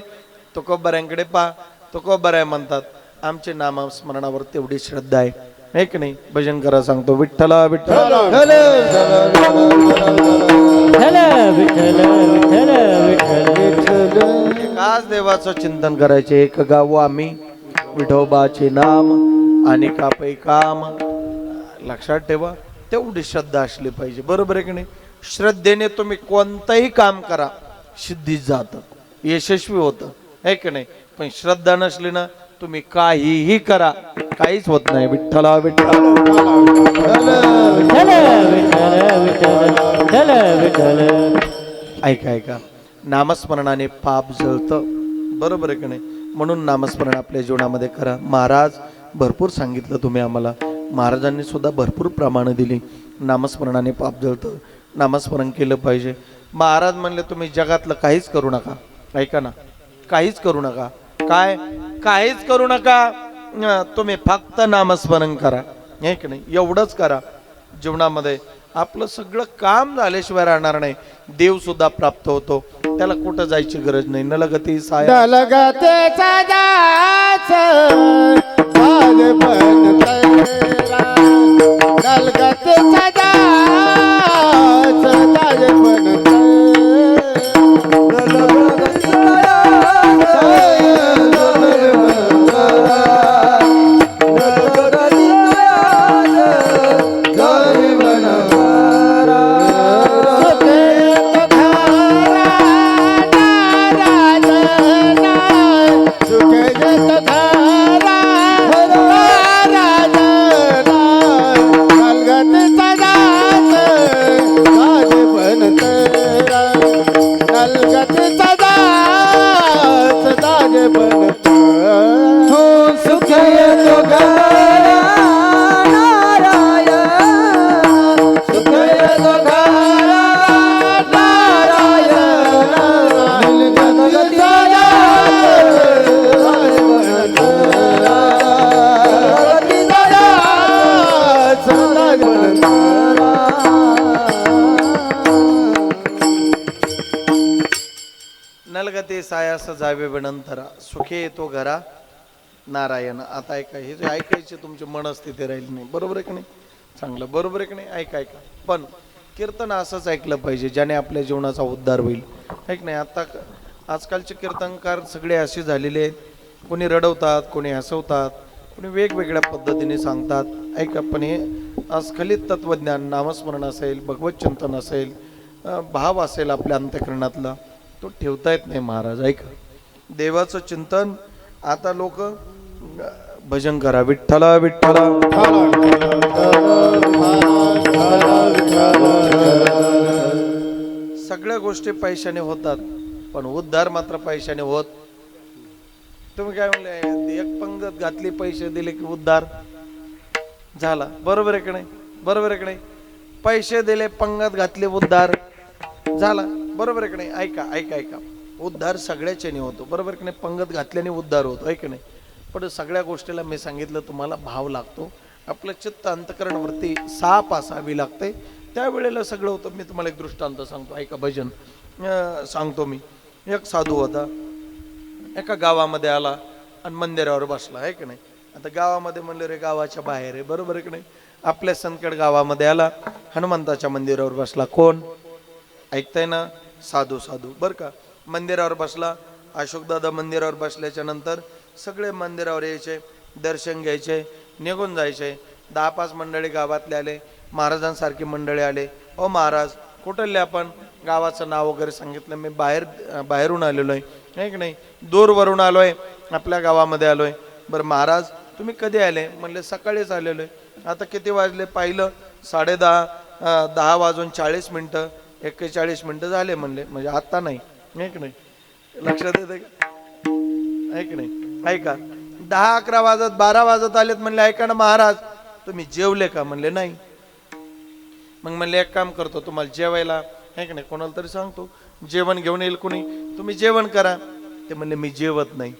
तुकोबाऱ्यांकडे पहा, तुकोबाऱ्या म्हणतात आमचे नामस्मरणावर तेवढी श्रद्धा आहे की नाही. भजन करा सांगतो, विठ्ठला विठ्ठला एकाच देवाचं चिंतन करायचे. एक गाव आम्ही विठोबाचे नाम आणि कापै काम. लक्षात ठेवा, तेवढी श्रद्धा असली पाहिजे, बरोबर आहे की नाही. श्रद्धेने तुम्ही कोणतंही काम करा, सिद्धीत जातं, यशस्वी होतं, आहे की नाही. पण श्रद्धा नसली ना तुम्ही काहीही करा काहीच होत नाही. विठ्ठला विठ्ठल विठ्ठल विठ्ठल विठ्ठल विठ्ठल विठ्ठल. ऐका ऐका, नामस्मरणाने पाप जळतं, बरोबर आहे का नाही? म्हणून नामस्मरण आपल्या जीवनामध्ये करा. महाराज भरपूर सांगितलं तुम्ही आम्हाला, महाराजांनी सुद्धा भरपूर प्रमाणं दिली. नामस्मरणाने पाप जळतं, नामस्मरण केलं पाहिजे. महाराज म्हणले तुम्ही जगातलं काहीच करू नका. ऐका ना, काहीच करू नका. काय? काहीच करू नका, तुम्ही फक्त नामस्मरण करा. हे की नाही? एवढंच करा. जीवनामध्ये आपलं सगळं काम झाल्याशिवाय राहणार नाही. देव सुद्धा प्राप्त होतो, त्याला कुठं जायची गरज नाही. नलगती साया दलगते सदाच साज बन तेरा, दलगते सदाच साज बन नलगते सायास जावे विनंतरा, सुखे येतो घरा नारायण. आता ऐका, हे जे ऐकायचे तुमचे मनस्थिती राहील नाही. बरोबर आहे की नाही? चांगलं, बरोबर आहे की नाही? ऐका ऐका. पण कीर्तन असंच ऐकलं पाहिजे ज्याने आपल्या जीवनाचा उद्धार होईल. ऐक नाही, आता आजकालचे कीर्तनकार सगळे असे झालेले आहेत, कोणी रडवतात, कोणी हसवतात, कोणी वेगवेगळ्या पद्धतीने सांगतात. ऐका, पण हे अस्खलित तत्वज्ञान, नामस्मरण असेल, भगवत चिंतन असेल, भाव असेल आपल्या अंतःकरणातला, तो ठेवता येत नाही महाराज. ऐका, देवाचं चिंतन. आता लोक भजन करा, विठ्ठला विठ्ठला. सगळ्या गोष्टी पैशाने होतात, पण उद्धार मात्र पैशाने होत. तुम्ही काय म्हणले, एक पंगत घातली, पैसे दिले की उद्धार झाला. बरोबर आहे की नाही? बरोबर आहे की नाही? पैसे दिले, पंगत घातली, उद्धार झाला. बरोबर आहे की नाही? ऐका ऐका ऐका, उद्धार सगळ्याच्याने होतो. बरोबर की नाही? पंगत घातल्याने उद्धार होतो, आहे की नाही? पण सगळ्या गोष्टीला मी सांगितलं तुम्हाला भाव लागतो. आपलं चित्त अंतकरणवरती साप असावी लागते, त्यावेळेला सगळं होतं. मी तुम्हाला एक दृष्टांत सांगतो, ऐका. भजन सांगतो मी. एक साधू होता, एका गावामध्ये आला आणि मंदिरावर बसला, आहे की नाही? आता गावामध्ये म्हणलं रे, गावाच्या बाहेर आहे. बरोबर आहे की नाही? आपल्या संकट गावामध्ये आला, हनुमंताच्या मंदिरावर बसला. कोण? ऐकताय ना? साधू. साधू बरं का. मंदिरावर बसला. अशोकदादा मंदिरावर बसल्याच्या नंतर सगळे मंदिरावर यायचे, दर्शन घ्यायचे, निघून जायचे. 10-5 मंडळी गावातले आले, महाराजांसारखी मंडळी आले. ओ महाराज, कुठले आपण? गावाचं नाव वगैरे सांगितलं. मी बाहेरून आलेलो आहे की नाही? दूरवरून आलो आहे, आपल्या गावामध्ये आलो आहे. बरं महाराज, तुम्ही कधी आले? म्हणले सकाळीच आलेलो आहे. आता किती वाजले? पाहिलं 10:30, 10:40, 41 मिनिटं झाले म्हणले. म्हणजे आता नाही, आहे की नाही? लक्षात येते का? आहे की नाही? ऐका, 10-11 वाजत, 12 वाजत आलेत. म्हणले ऐका ना महाराज, तुम्ही जेवले का? म्हणले नाही. मग म्हणले एक काम करतो, तुम्हाला जेवायला, आहे की नाही, कोणाला तरी सांगतो, जेवण घेऊन येईल कोणी, तुम्ही जेवण करा. ते म्हणले मी जेवत नाही,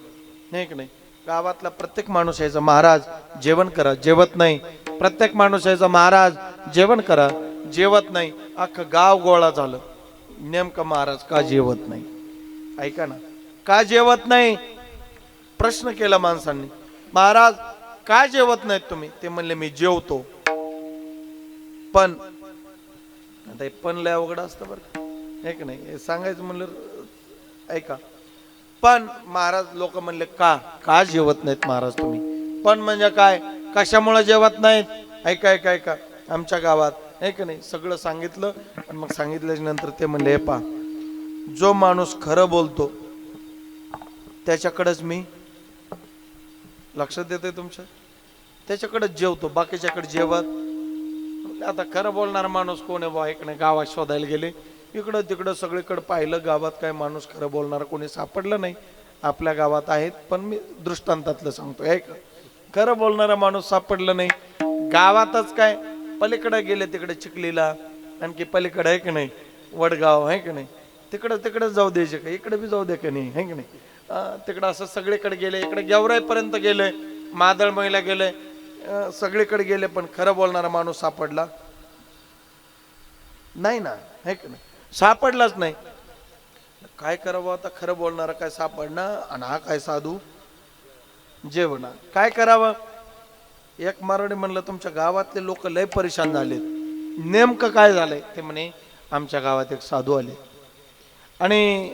आहे की नाही? गावातला प्रत्येक माणूस यायचा, महाराज जेवण करा. जेवत नाही. प्रत्येक माणूस यायचा, महाराज जेवण करा. जेवत नाही. अख्खं गाव गोळा झालं. नेमकं महाराज का जेवत नाही? ऐका ना, का जेवत नाही? प्रश्न केला माणसांनी. महाराज का जेवत नाहीत तुम्ही? ते म्हणले मी जेवतो, पण आता हे पण लय अवघड असतं बरं का, आहे की नाही? हे सांगायचं म्हणलं. ऐका, पण महाराज, लोक म्हणले का जेवत नाहीत महाराज तुम्ही? पण म्हणजे काय, कशामुळे जेवत नाहीत? ऐका ऐका ऐका, आमच्या गावात, आहे की नाही, सगळं सांगितलं. आणि मग सांगितल्याच्या नंतर ते म्हणले, हे पा, जो माणूस खरं बोलतो त्याच्याकडेच मी लक्षात येते तुमच्या, त्याच्याकडेच जेवतो, बाकीच्याकडे जेवत. आता खरं बोलणारा माणूस कोण आहे बा? एक नाही, गावात शोधायला गेले, इकडं तिकडं सगळीकडे पाहिलं, गावात काय माणूस खरं बोलणारा कोणी सापडलं नाही. आपल्या गावात आहेत, पण मी दृष्टांतातलं सांगतो. ऐक, खरं बोलणारा माणूस सापडलं नाही. गावातच काय, पलीकडे गेले तिकडे चिखलीला, आणखी पलीकडे आहे की नाही वडगाव आहे की नाही, तिकडे जाऊ द्यायचे का, इकडे बी जाऊ दे का नाही, आहे की नाही. तिकडं असं सगळीकडे गेले, इकडे गेवराईपर्यंत गेले, मादळमईला गेले, सगळीकडे गेले, पण खरं बोलणारा माणूस सापडला नाही ना, आहे की नाही, सापडलाच नाही. काय करावं आता? खरं बोलणारा काय सापडणार आणि हा काय साधू जेवणार, काय करावं? एक मारवाडी म्हणलं, तुमच्या गावातले लोक लय परेशान झालेत. नेमकं काय झालंय? ते म्हणे, आमच्या गावात एक साधू आले आणि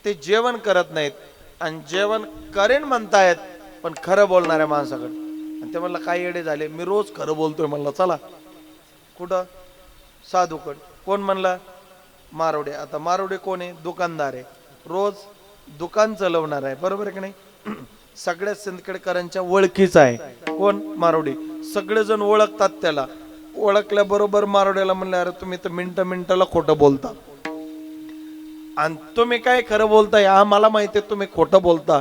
ते जेवण करत नाहीत, आणि जेवण करेन म्हणतायत, पण खरं बोलणाऱ्या माणसाकडे. आणि ते म्हणलं, काय येडे झाले, मी रोज खरं बोलतोय. म्हणलं, चला कुठं? साधूकड. कोण? म्हणला, मारवडे. आता मारवडे कोण आहे? दुकानदार आहे, रोज दुकान चालवणार आहे, बरोबर आहे की नाही. सगळ्या सिंदखेडकरांच्या ओळखीचा आहे. कोण? मारवडे. सगळेजण ओळखतात त्याला. ओळखल्याबरोबर मारवड्याला म्हणले, अरे तुम्ही तर मिनिटाला खोटं बोलता, आणि तुम्ही काय खरं बोलताय? हा मला माहिती आहे तुम्ही खोटं बोलता,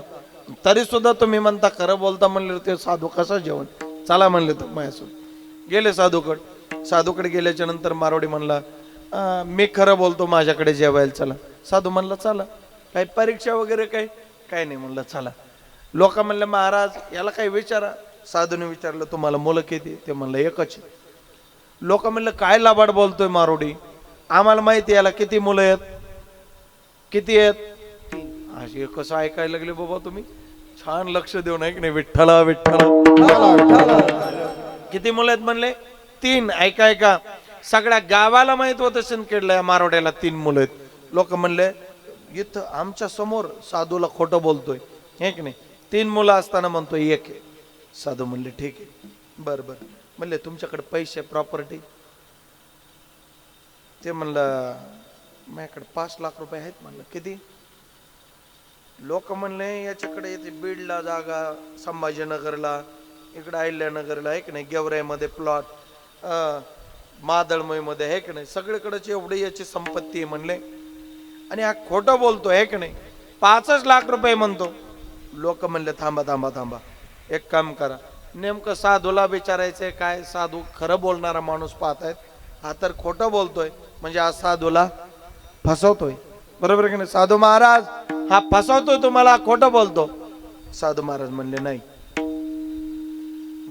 तरी सुद्धा तुम्ही म्हणता खरं बोलता. म्हणले, ते साधू कसा जेवण? चला म्हणले तर माझ्यासोबत गेले साधूकडे. साधूकडे गेल्याच्या नंतर मारवडी म्हणला, मी खरं बोलतो, माझ्याकडे जेवायला चला. साधू म्हणला, चला. काही परीक्षा वगैरे काय नाही. म्हणलं, चला. लोक म्हणले, महाराज याला काही विचारा. साधूने विचारलं, तुम्हाला मुलं किती? ते म्हणलं, एकच. लोक म्हणलं, काय लाबाड बोलतोय मारोडी, आम्हाला माहिती याला किती मुलं आहेत. किती आहेत? असे कसं ऐकायला लागले बाबा तुम्ही? छान लक्ष देऊन ऐक नाही. विठ्ठला विठ्ठला. किती मुलं आहेत म्हणले? 3. ऐका, सगळ्या गावाला माहित होतं सिंदखेडला या मारवाड्याला 3 मुलं आहेत. लोक म्हणले, इथं आमच्या समोर साधूला खोटं बोलतोय, हे की नाही. 3 मुलं असताना म्हणतोय 1 आहे. साधू म्हणले, ठीक आहे, बरं. म्हणले, तुमच्याकडे पैसे प्रॉपर्टी? ते म्हणलं, माझ्याकडे 5 लाख रुपये आहेत. म्हणलं, किती? लोक म्हणले, याच्याकडे येते बीडला जागा, संभाजीनगरला, इकडे अहिल्यानगरला आहे की नाही, गेवराईमध्ये प्लॉट, मादळमईमध्ये आहे की नाही, सगळीकडेच एवढी याची संपत्ती आहे म्हणले. आणि हा खोटं बोलतो आहे की नाही, 5 लाख रुपये म्हणतो. लोक म्हणले, थांबा, एक काम करा, नेमकं साधूला विचारायचंय काय? साधू खरं बोलणारा माणूस पाहतायत, हा तर खोटं बोलतोय, म्हणजे हा साधूला फसवतोय, बरोबर की नाही. साधू महाराज हा फसवतोय तुम्हाला, खोटं बोलतो. साधू महाराज म्हणले, नाही,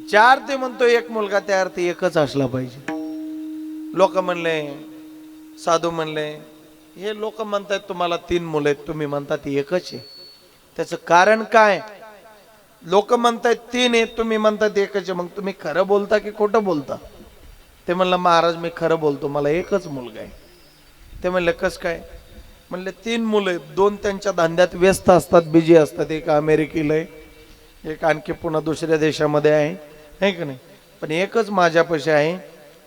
ज्या अर्थी म्हणतोय एक मुलगा, त्या अर्थी एकच असला पाहिजे. लोक म्हणले, साधू म्हणले, हे लोक म्हणतायत तुम्हाला 3 मुलं आहेत, तुम्ही म्हणतात एकच आहे, त्याचं कारण काय? लोक म्हणतायत 3 आहेत, तुम्ही म्हणतात एकच आहे, मग तुम्ही खरं बोलता की खोटं बोलता? ते म्हणलं, महाराज मी खरं बोलतो, मला एकच मुलगा आहे. ते म्हणले, कस काय? म्हणले, 3 मुलं आहेत, 2 त्यांच्या धंद्यात व्यस्त असतात, बिजी असतात, एक अमेरिकेला आहे, एक आणखी पुन्हा दुसऱ्या देशामध्ये आहे की नाही, पण एकच माझ्यापाशी आहे,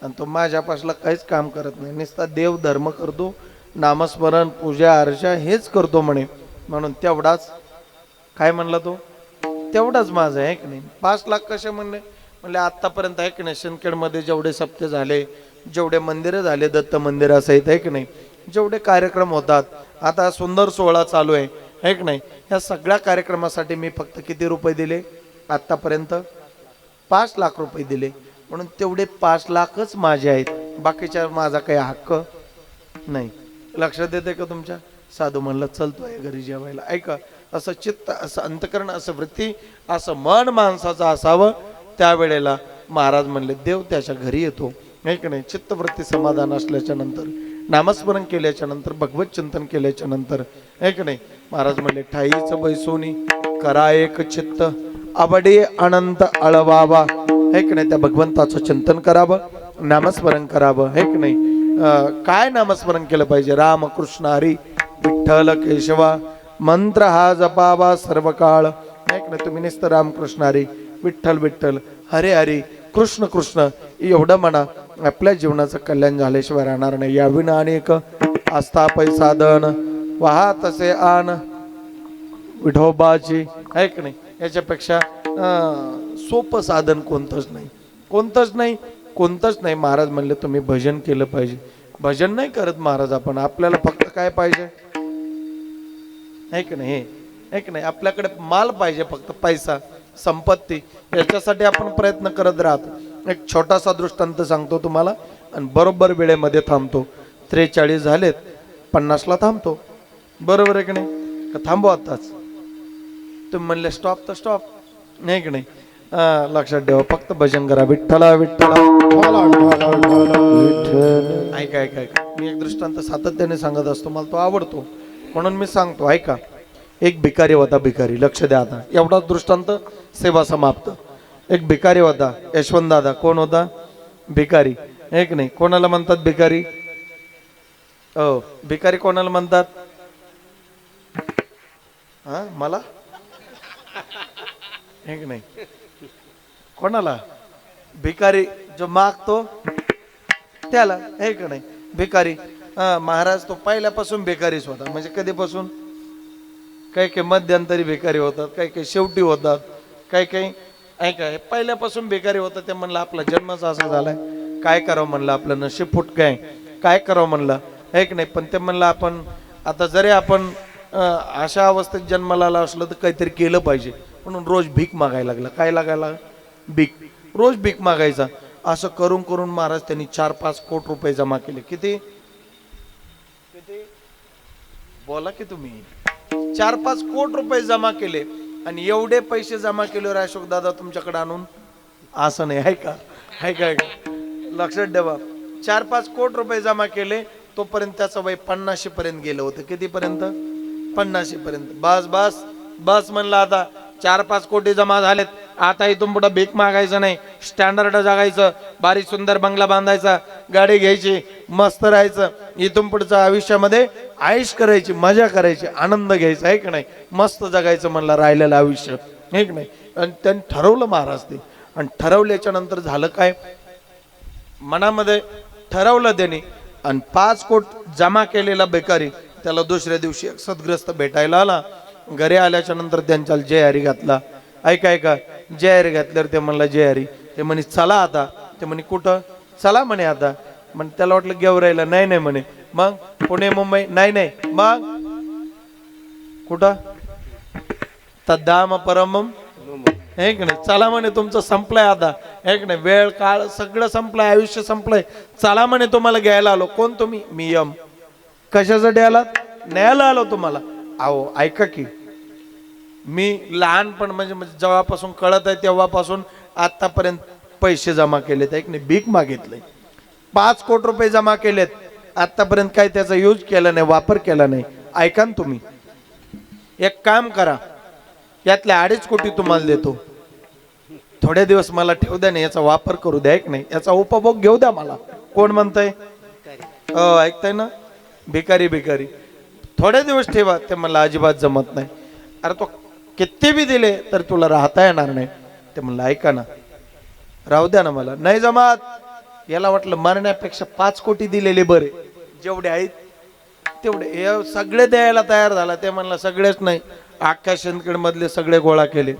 आणि तो माझ्यापासला काहीच काम करत नाही, नुसता देव धर्म करतो, नामस्मरण, पूजा अर्चा हेच करतो म्हणे. म्हणून तेवढाच, काय म्हणला तो, तेवढाच माझं आहे की नाही. 5 लाख कसे म्हणले? म्हणले, आतापर्यंत आहे की नाही, सिंदखेडमध्ये जेवढे सप्ते झाले, जेवढे मंदिरं झाले, दत्त मंदिर सहित आहे की नाही, जेवढे कार्यक्रम होतात, आता सुंदर सोहळा चालू आहे की नाही, या सगळ्या कार्यक्रमासाठी मी फक्त किती रुपये दिले आतापर्यंत? 5 लाख रुपये दिले. म्हणून तेवढे 5 लाखच माझे आहेत, बाकीच्या माझा काही हक्क नाही. लक्षात येते का तुमच्या? साधू म्हणलं, चलतोय घरी जेवायला. ऐका, असं चित्त, असं अंतकरण, असं वृत्ती, असं मन माणसाचं असावं. त्यावेळेला महाराज म्हणले, देव त्याच्या घरी येतो, आहे की नाही. चित्तवृत्ती समाधान असल्याच्या नंतर, नामस्मरण केल्याच्या नंतर, भगवत चिंतन केल्याच्या नंतर, आहे की नाही, महाराज म्हणले, ठाईच बैसोनी करा एक चित्त, अबडे अनंत अळवावा, आहे की नाही. त्या भगवंताचं चिंतन करावं, नामस्मरण करावं, आहे की नाही. काय नामस्मरण केलं पाहिजे? राम कृष्ण हरी विठ्ठल केशवा, मंत्र हा जपावा सर्व काळ, आहे की नाही. तुम्ही नुसतं रामकृष्ण हरी, विठ्ठल विठ्ठल, हरे हरी, कृष्ण कृष्ण एवढं म्हणा, आपल्या जीवनाचं कल्याण झाल्याशिवाय राहणार नाही. याविना अनेक आस्था पैसाधन, वाहा तसे आन, विठोबाची, आहे की नाही? याच्यापेक्षा सोपं साधन कोणतंच नाही. महाराज म्हणले तुम्ही भजन केलं पाहिजे. भजन नाही करत महाराज आपण, आपल्याला फक्त काय पाहिजे, आहे की नाही? आपल्याकडे माल पाहिजे, फक्त पैसा, संपत्ती, याच्यासाठी आपण प्रयत्न करत राहतो. एक छोटासा दृष्टांत सांगतो तुम्हाला आणि बरोबर वेळेमध्ये थांबतो. 43 झालेत, 50ला थांबतो. बरोबर आहे की नाही? का थांबू आताच? तुम्ही म्हणले स्टॉप तर स्टॉप, नाही की नाही? लक्षात ठेवा, फक्त भजन करा. विठ्ठला विठ्ठला ऐका. मी एक दृष्टांत सातत्याने सांगत असतो, मला तो आवडतो म्हणून मी सांगतो. ऐका. एक भिकारी होता, भिकारी. लक्ष द्या आता, एवढा दृष्टांत, सेवा समाप्त. एक भिकारी होता, यशवंत दादा. कोण होता? भिकारी, एक नाही. कोणाला म्हणतात भिकारी? भिकारी कोणाला म्हणतात? मला एक नाही. कोणाला? भिकारी जो मागतो त्याला, हे का नाही? भिकारी. महाराज तो पहिल्यापासून भिकारीच होता. म्हणजे कधीपासून? काही मध्यंतरी भिकारी होतात, काही शेवटी होतात, काही ऐका, हे पहिल्यापासून भिकारी होतं. ते म्हणलं आपला जन्मच असा झालाय, काय करावं म्हणलं, आपलं नशीब फुटकं काय करावं म्हणलं, आहे की नाही? पण ते म्हणलं आपण आता जरी आपण अशा अवस्थेत जन्माला आला असलं तर काहीतरी केलं पाहिजे, म्हणून रोज भीक मागायला लागला. काय लागायला? भीक. रोज भीक मागायचा. असं करून करून महाराज त्यांनी 4-5 कोटी रुपये जमा केले. किती बोला की तुम्ही? 4-5 कोटी रुपये जमा केले. आणि एवढे पैसे जमा केल्यावर अशोक दादा तुमच्याकडे आणून असं नाही, आहे का? लक्षात ठेवा. 4-5 कोटी रुपये जमा केले, तोपर्यंत त्याचं वय 50 पर्यंत गेलं होतं. कितीपर्यंत? 50 पर्यंत. बस बस बस म्हणलं, आता 4-5 कोटी जमा झालेत, आता इथून पुढे भीक मागायचं नाही, स्टँडर्ड जगायचं, बारीक सुंदर बंगला बांधायचा, गाडी घ्यायची, मस्त राहायचं, इथून पुढचं आयुष्यामध्ये आयुष करायची, मजा करायची, आनंद घ्यायचा, आहे की नाही? मस्त जगायचं म्हणलं राहिलेलं आयुष्य, आहे की नाही? आणि त्यांनी ठरवलं महाराज ते. आणि ठरवल्याच्या नंतर झालं काय? मनामध्ये ठरवलं त्यांनी. आणि 5 कोटी जमा केलेला बेकारी त्याला दुसऱ्या दिवशी एक सद्ग्रस्त भेटायला आला. घरी आल्याच्या नंतर त्यांच्या जय हरी घातला. ऐका, जय हरी घातल्यावर ते म्हणला जय हरी. ते म्हणे चला आता. ते म्हणे कुठं चला म्हणे आता? म्हणे त्याला वाटलं गेवरायला. नाही म्हणे. मग पुणे मुंबई? नाही. मग कुठं? तद्धाम परमम, हे की नाही? चला म्हणे, तुमचं संपलंय आता, हे की नाही? वेळ काळ सगळं संपलंय, आयुष्य संपलंय, चला म्हणे, तुम्हाला घ्यायला आलो. कोण तुम्ही? मी यम. कशासाठी आलात? न्यायला आलो तुम्हाला. अहो ऐका की, मी लहानपण म्हणजे जेव्हापासून कळत आहे तेव्हापासून आतापर्यंत पैसे जमा केलेत, एक नाही, भीक मागितलंय. 5 कोटी रुपये जमा केलेत, आतापर्यंत काय त्याचा यूज केला नाही, वापर केला नाही. ऐका ना तुम्ही, एक काम करा, यातले 2.5 कोटी तुम्हाला देतो, थोडे दिवस मला ठेवू द्या, नाही याचा वापर करू द्या, एक नाही याचा उपभोग घेऊ द्या मला. कोण म्हणतंय? ऐकताय ना? भिकारी. थोडे दिवस ठेवा. ते मला अजिबात जमत नाही. अरे तो किती बी दिले तर तुला राहता येणार नाही. ते म्हणलं ऐका ना, राहू द्या ना, मला नाही जमत. याला वाटलं मरण्यापेक्षा 5 कोटी दिलेले बरे, जेवढे आहेत तेवढे. हे सगळे द्यायला तयार झाला. ते म्हणलं सगळेच नाही, अख्ख्या शिंदखेड मधले सगळे गोळा केले.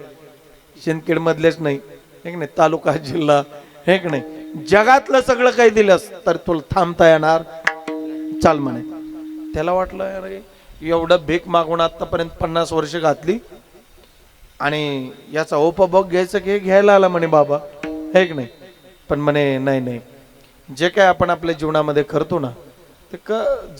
शिंदखेड मधलेच नाही, हे नाही, तालुका जिल्हा, हे नाही, जगातलं सगळं काही दिलंस तर तुला थांबता येणार? चाल म्हणे. त्याला वाटलं अरे एवढं भीक मागून आतापर्यंत 50 वर्ष घातली आणि याचा उपभोग घ्यायचं की घ्यायला आला म्हणे बाबा, हे की नाही. पण म्हणे नाही, जे काय आपण आपल्या जीवनामध्ये करतो ना ते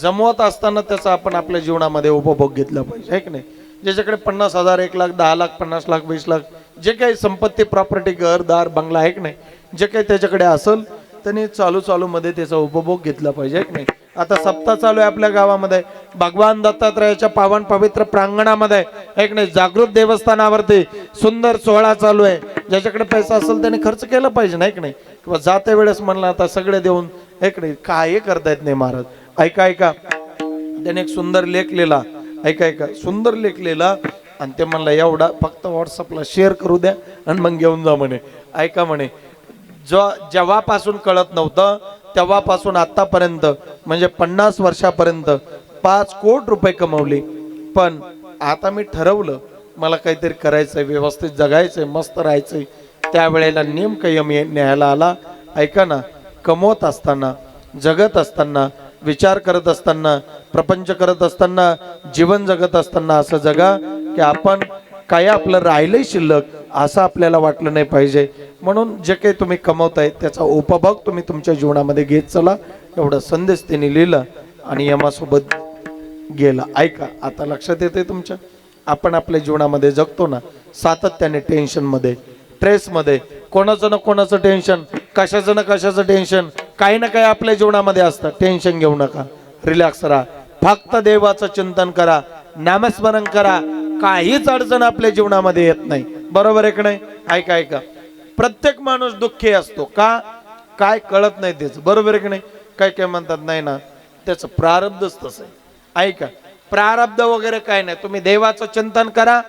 जमवत असताना त्याचा आपण आपल्या जीवनामध्ये उपभोग घेतला पाहिजे, हे की नाही. ज्याच्याकडे 50,000, 1 लाख, 10 लाख, 50 लाख, 20 लाख, जे काही संपत्ती, प्रॉपर्टी, घरदार, बंगला, आहे की नाही, जे काही त्याच्याकडे असेल त्यांनी चालू मध्ये त्याचा उपभोग घेतला पाहिजे, है की नाही. आता सप्ताह चालू आहे आपल्या गावामध्ये, भगवान दत्तात्रयाच्या पावन पवित्र प्रांगणामध्ये, है की नाही, जागृत देवस्थानावरती सुंदर सोहळा चालू आहे. ज्याच्याकडे पैसा असेल त्याने खर्च केला पाहिजे, नाही की नाही. किंवा जाते वेळेस म्हणलं आता सगळे देऊन, है की नाही, काय करता येत नाही महाराज. ऐका, त्याने एक सुंदर लेख लिहिला, ऐका, सुंदर लेख लिहिला. आणि ते म्हणलं एवढा फक्त व्हॉट्सअपला शेअर करू द्या आणि मग घेऊन जा म्हणे. ऐका म्हणे, जेव्हापासून कळत नव्हतं तेव्हापासून आतापर्यंत म्हणजे 50 वर्षापर्यंत 5 कोटी रुपये कमवले. पण आता मी ठरवलं मला काहीतरी करायचंय, व्यवस्थित जगायचंय, मस्त राहायचंय, त्यावेळेला नेमकं यम न्यायला आला. ऐका ना, कमवत असताना, जगत असताना, विचार करत असताना, प्रपंच करत असताना, जीवन जगत असताना असं जगा की आपण काय आपलं राहिलंय शिल्लक असं आपल्याला वाटलं नाही पाहिजे. म्हणून जे काही तुम्ही कमवताय त्याचा उपभोग तुम्ही तुमच्या जीवनामध्ये घेत चला, एवढा संदेश त्यांनी लिहिला आणि यमासोबत गेला. ऐका, आता लक्षात येते तुमच्या, आपण आपल्या जीवनामध्ये जगतो ना सातत्याने टेन्शनमध्ये, स्ट्रेसमध्ये, कोणाचं ना कोणाचं टेन्शन, कशाचं ना कशाचं टेन्शन, काही ना काही आपल्या जीवनामध्ये असतं. टेन्शन घेऊ नका, रिलॅक्स राहा, फक्त देवाचं चिंतन करा, नामस्मरण करा, काहीच अडचण आपल्या जीवनामध्ये येत नाही. बरोबर आहे की नाही? ऐका ऐका, प्रत्येक माणूस दुःखी असतो का, काय कळत नाही त्याचं. बरोबर आहे की नाही? काय काय म्हणतात नाही ना, त्याचं प्रारब्धच तसं आहे. ऐका, प्रारब्ध वगैरे काय नाही, तुम्ही देवाचं चिंतन करा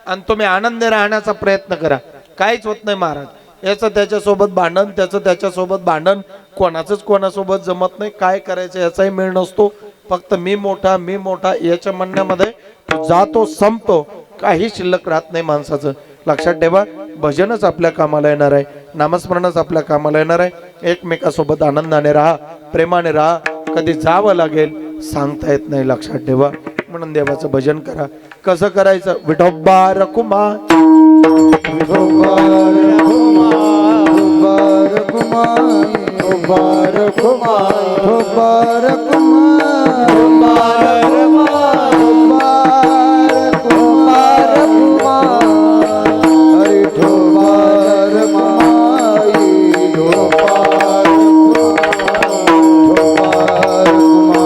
आणि तुम्ही आनंदी राहण्याचा प्रयत्न करा, काहीच होत नाही महाराज. याचं त्याच्यासोबत भांडण, त्याचं त्याच्यासोबत भांडण, कोणाचंच कोणासोबत जमत नाही, काय करायचं याचाही मेळ नसतो. फक्त मी मोठा मी मोठा याच्या म्हणण्यामध्ये तो जातो, संपतो, काही शिल्लक राहत नाही माणसाचं. लक्षात ठेवा, भजनच आपल्या कामाला येणार आहे, नामस्मरणच आपल्या कामाला येणार आहे. एकमेकासोबत आनंदाने राहा, प्रेमाने राहा, कधी जावं लागेल सांगता येत नाही. लक्षात ठेवा, म्हणून देवाचं भजन करा. कसं करायचं? विठोबा रखुमा, विठोबा रखुमा, विठोबा रखुमा, विठोबा रखुमा, विठोबा रखुमा, विठोबा रखुमा, हरि विठोबा रखुमा, विठोबा रखुमा,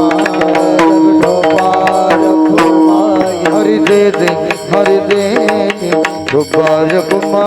विठोबा रखुमा, हरि दे दे, हरि दे दे, विठोबा रखुमा,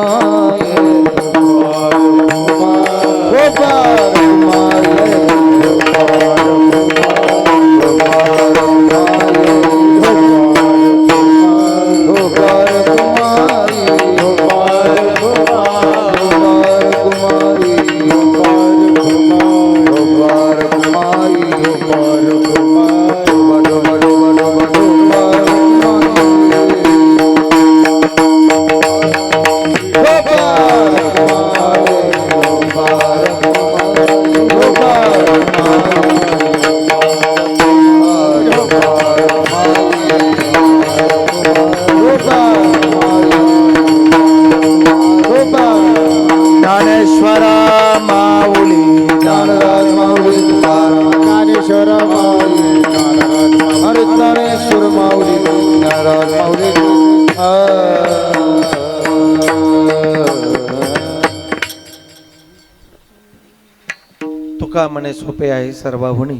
तुका म्हणे सोपे आहे सर्वाहुनी,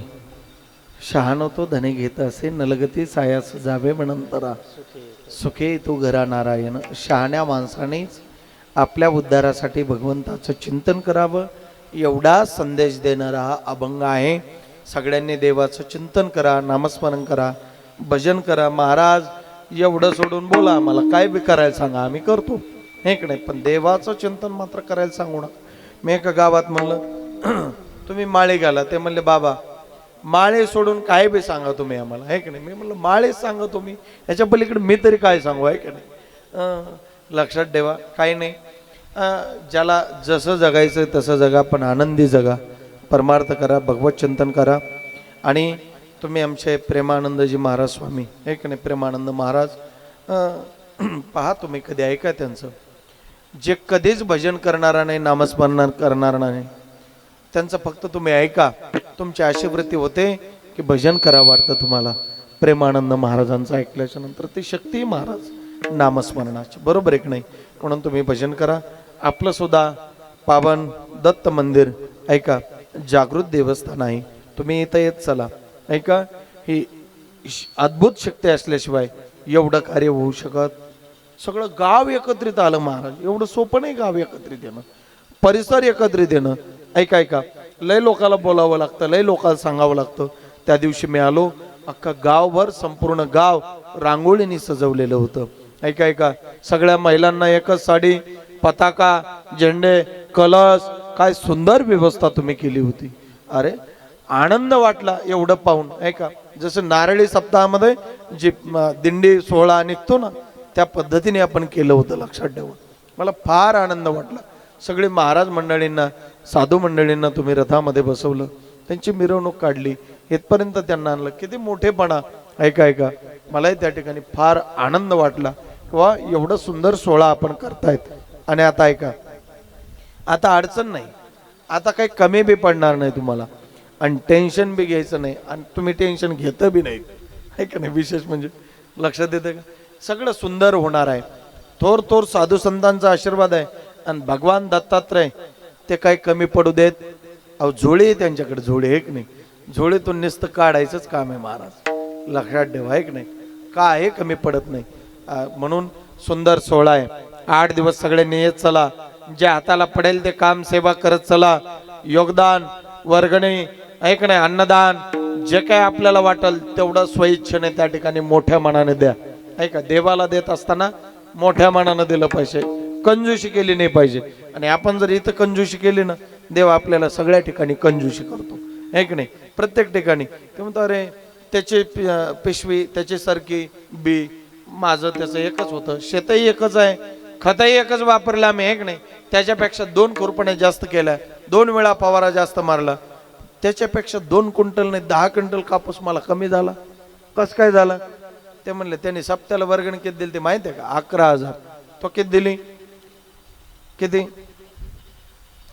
शहाणो तो धने घेत असे, नलगती सायास जावे म्हणंतरा, सुखे तू घरा नारायण. शहाण्या माणसानेच आपल्या उद्धारासाठी भगवंताचं चिंतन करावं, एवढा संदेश देणारा हा अभंग आहे. सगळ्यांनी देवाचं चिंतन करा, नामस्मरण करा, भजन करा. महाराज एवढं सोडून बोला, आम्हाला काय बी करायला सांगा, आम्ही करतो, हे की नाही, पण देवाचं चिंतन मात्र करायला सांगू नका. मी एका गावात म्हणलं तुम्ही माळे घाला, ते म्हणले बाबा माळे सोडून काय बी सांगा तुम्ही आम्हाला, आहे की नाही. मी म्हणलं माळे सांगा तुम्ही, याच्या पलीकडे मी तरी काय सांगू, आहे की नाही. लक्षात ठेवा, काही नाही, ज्याला जसं जगायचं तसं जगा, पण आनंदी जगा, परमार्थ करा, भगवत चिंतन करा. आणि तुम्ही आमचे प्रेमानंदजी महाराज स्वामी, आहे की नाही, प्रेमानंद महाराज पहा, तुम्ही कधी ऐका त्यांचं. जे कधीच भजन करणारा नाही, नामस्मरण करणारा नाही, त्यांचं फक्त तुम्ही ऐका, तुमची अशी वृत्ती होते की भजन करा वाटतं तुम्हाला. प्रेमानंद महाराजांचं ऐकल्याच्या नंतर ती शक्ती महाराज नामस्मरणाची. बरोबर एक नाही, म्हणून तुम्ही भजन करा. आपलं सुद्धा पावन दत्त मंदिर ऐका, जागृत देवस्थान आहे, तुम्ही इथं येत चला. ऐका, ही अद्भुत शक्ती असल्याशिवाय एवढं कार्य होऊ शकत. सगळं गाव एकत्रित आलं महाराज, एवढं सोपं नाही गाव एकत्रित येणं, परिसर एकत्रित येणं. ऐका ऐका, लय लोकाला बोलावं लागतं, लय लोकाला सांगावं लागतं. त्या दिवशी मी आलो, अख्खा गावभर, संपूर्ण गाव रांगोळीने सजवलेलं होतं. ऐका ऐका, सगळ्या महिलांना एकच साडी, पताका, झेंडे, कलश, काय सुंदर व्यवस्था तुम्ही केली होती. अरे आनंद वाटला एवढं पाहून. ऐका, जसं नारळी सप्ताहामध्ये जी दिंडी सोहळा निघतो ना, त्या पद्धतीने आपण केलं होतं, लक्षात ठेवा. मला फार आनंद वाटला. सगळे महाराज मंडळींना, साधू मंडळींना तुम्ही रथामध्ये बसवलं, त्यांची मिरवणूक काढली, इथपर्यंत त्यांना आणलं. किती मोठेपणा. ऐका, मलाही त्या ठिकाणी फार आनंद वाटला किंवा एवढं सुंदर सोहळा आपण करतायत. आणि आता ऐका, आता अडचण नाही, आता काही कमी बी पडणार नाही तुम्हाला, आणि टेन्शन बी घ्यायचं नाही, आणि तुम्ही टेन्शन घेतं बी नाही, आहे का नाही. विशेष म्हणजे लक्षात येतं का, सगळं सुंदर होणार आहे. थोर थोर साधू संतांचा आशीर्वाद आहे. आणि भगवान दत्तात्रय ते काही कमी पडू देत. अहो झोळे आहे त्यांच्याकडे, झोळे आहे की नाही. झोळेतून नुसतं काढायचंच काम आहे महाराज, लक्षात ठेवा, आहे की नाही. काय कमी पडत नाही. म्हणून सुंदर सोहळा आहे. 8 दिवस सगळ्यांनी येत चला, जे हाताला पडेल ते काम सेवा करत चला. योगदान, वर्गणी, ऐक नाही, अन्नदान, जे काय आपल्याला वाटेल तेवढं स्वइच्छेने त्या ठिकाणी मोठ्या मनाने द्या. ऐका, देवाला देत असताना मोठ्या मनानं दिलं पाहिजे, कंजूशी केली नाही पाहिजे. आणि आपण जर इथं कंजूशी केली ना, देव आपल्याला सगळ्या ठिकाणी कंजूशी करतो, आहे की नाही. प्रत्येक ठिकाणी ते म्हणतो, अरे त्याची पिशवी, त्याची सरकी बी, माझं त्याचं एकच होतं, शेतही एकच आहे, खतही एकच वापरलं आम्ही, आहे की नाही. त्याच्यापेक्षा 2 खुरपण्या जास्त केल्या, 2 वेळा फवारा जास्त मारला, त्याच्यापेक्षा 2 क्विंटल नाही 10 क्विंटल कापूस मला कमी झाला. कसं काय झालं. ते म्हणले त्यांनी सप्त्याला वर्गणी किती दिली ते माहिती आहे का, 11,000. तो किती दिली, किती.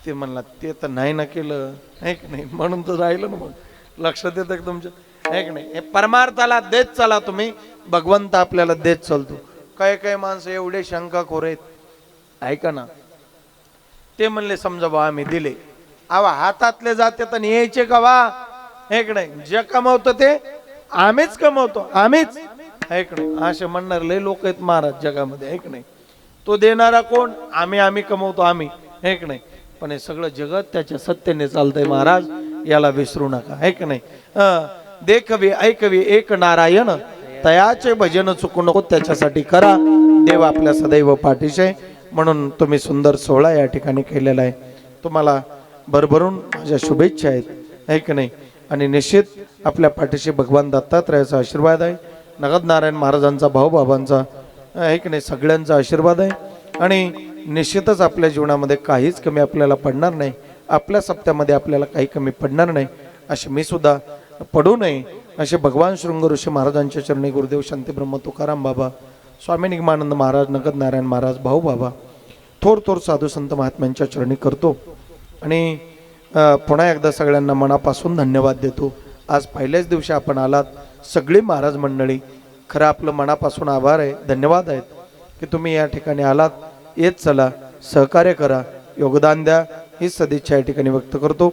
ते म्हणला ते तर नाही ना केलं, आहे की नाही, म्हणून तर राहिलं ना. मग लक्षात येतं का तुमच्या, आहे की नाही. हे परमार्थाला देत चला तुम्ही, भगवंत आपल्याला देत चालतो. काही माणसं एवढे शंकाखोर आहेत. ऐका ना, ते म्हणले समजा बा आम्ही दिले, आवा हातातले जाते तर यायचे का वा, आहे की नाही. जे कमवतो ते आम्हीच कमवतो, आम्हीच, आहे की नाही. असे म्हणणार लय लोक आहेत महाराज जगामध्ये, आहे की नाही. तो देणारा कोण, आम्ही कमवतो, आम्ही, आहे की नाही. पण हे सगळं जगत त्याच्या सत्तेने चालतंय महाराज, याला विसरू नका, आहे की नाही. देखवी ऐकवी एक नारायण, तयाचे भजन चुकू नको, त्याच्यासाठी करा. देव आपल्या सदैव पाठीशी आहे. म्हणून तुम्ही सुंदर सोहळा या ठिकाणी केलेला आहे. तुम्हाला भरभरून माझ्या शुभेच्छा आहेत, आहे की नाही. आणि निश्चित आपल्या पाठीशी भगवान दत्तात्रयाचा आशीर्वाद आहे, नगद नारायण महाराजांचा, भाऊबाबांचा, आहे की नाही, सगळ्यांचा आशीर्वाद आहे. आणि निश्चितच आपल्या जीवनामध्ये काहीच कमी आपल्याला पडणार नाही, आपल्या सप्त्यामध्ये आपल्याला काही कमी पडणार नाही. असे मी सुद्धा पडू नये असे भगवान शृंग ऋषी महाराजांच्या चरणी गुरुदेव शांती ब्रह्म तुकाराम बाबा, स्वामी निगमानंद महाराज, नगद नारायण महाराज, भाऊ बाबा, थोर थोर साधू संत महात्म्यांच्या चरणी करतो. आणि पुन्हा एकदा सगळ्यांना मनापासून धन्यवाद देतो. आज पहिल्याच दिवशी आपण आलात सगळी महाराज मंडळी, खरं आपलं मनापासून आभार आहे, धन्यवाद आहेत की तुम्ही या ठिकाणी आलात. येत चला, सहकार्य करा, योगदान द्या, ही सदिच्छा या ठिकाणी व्यक्त करतो.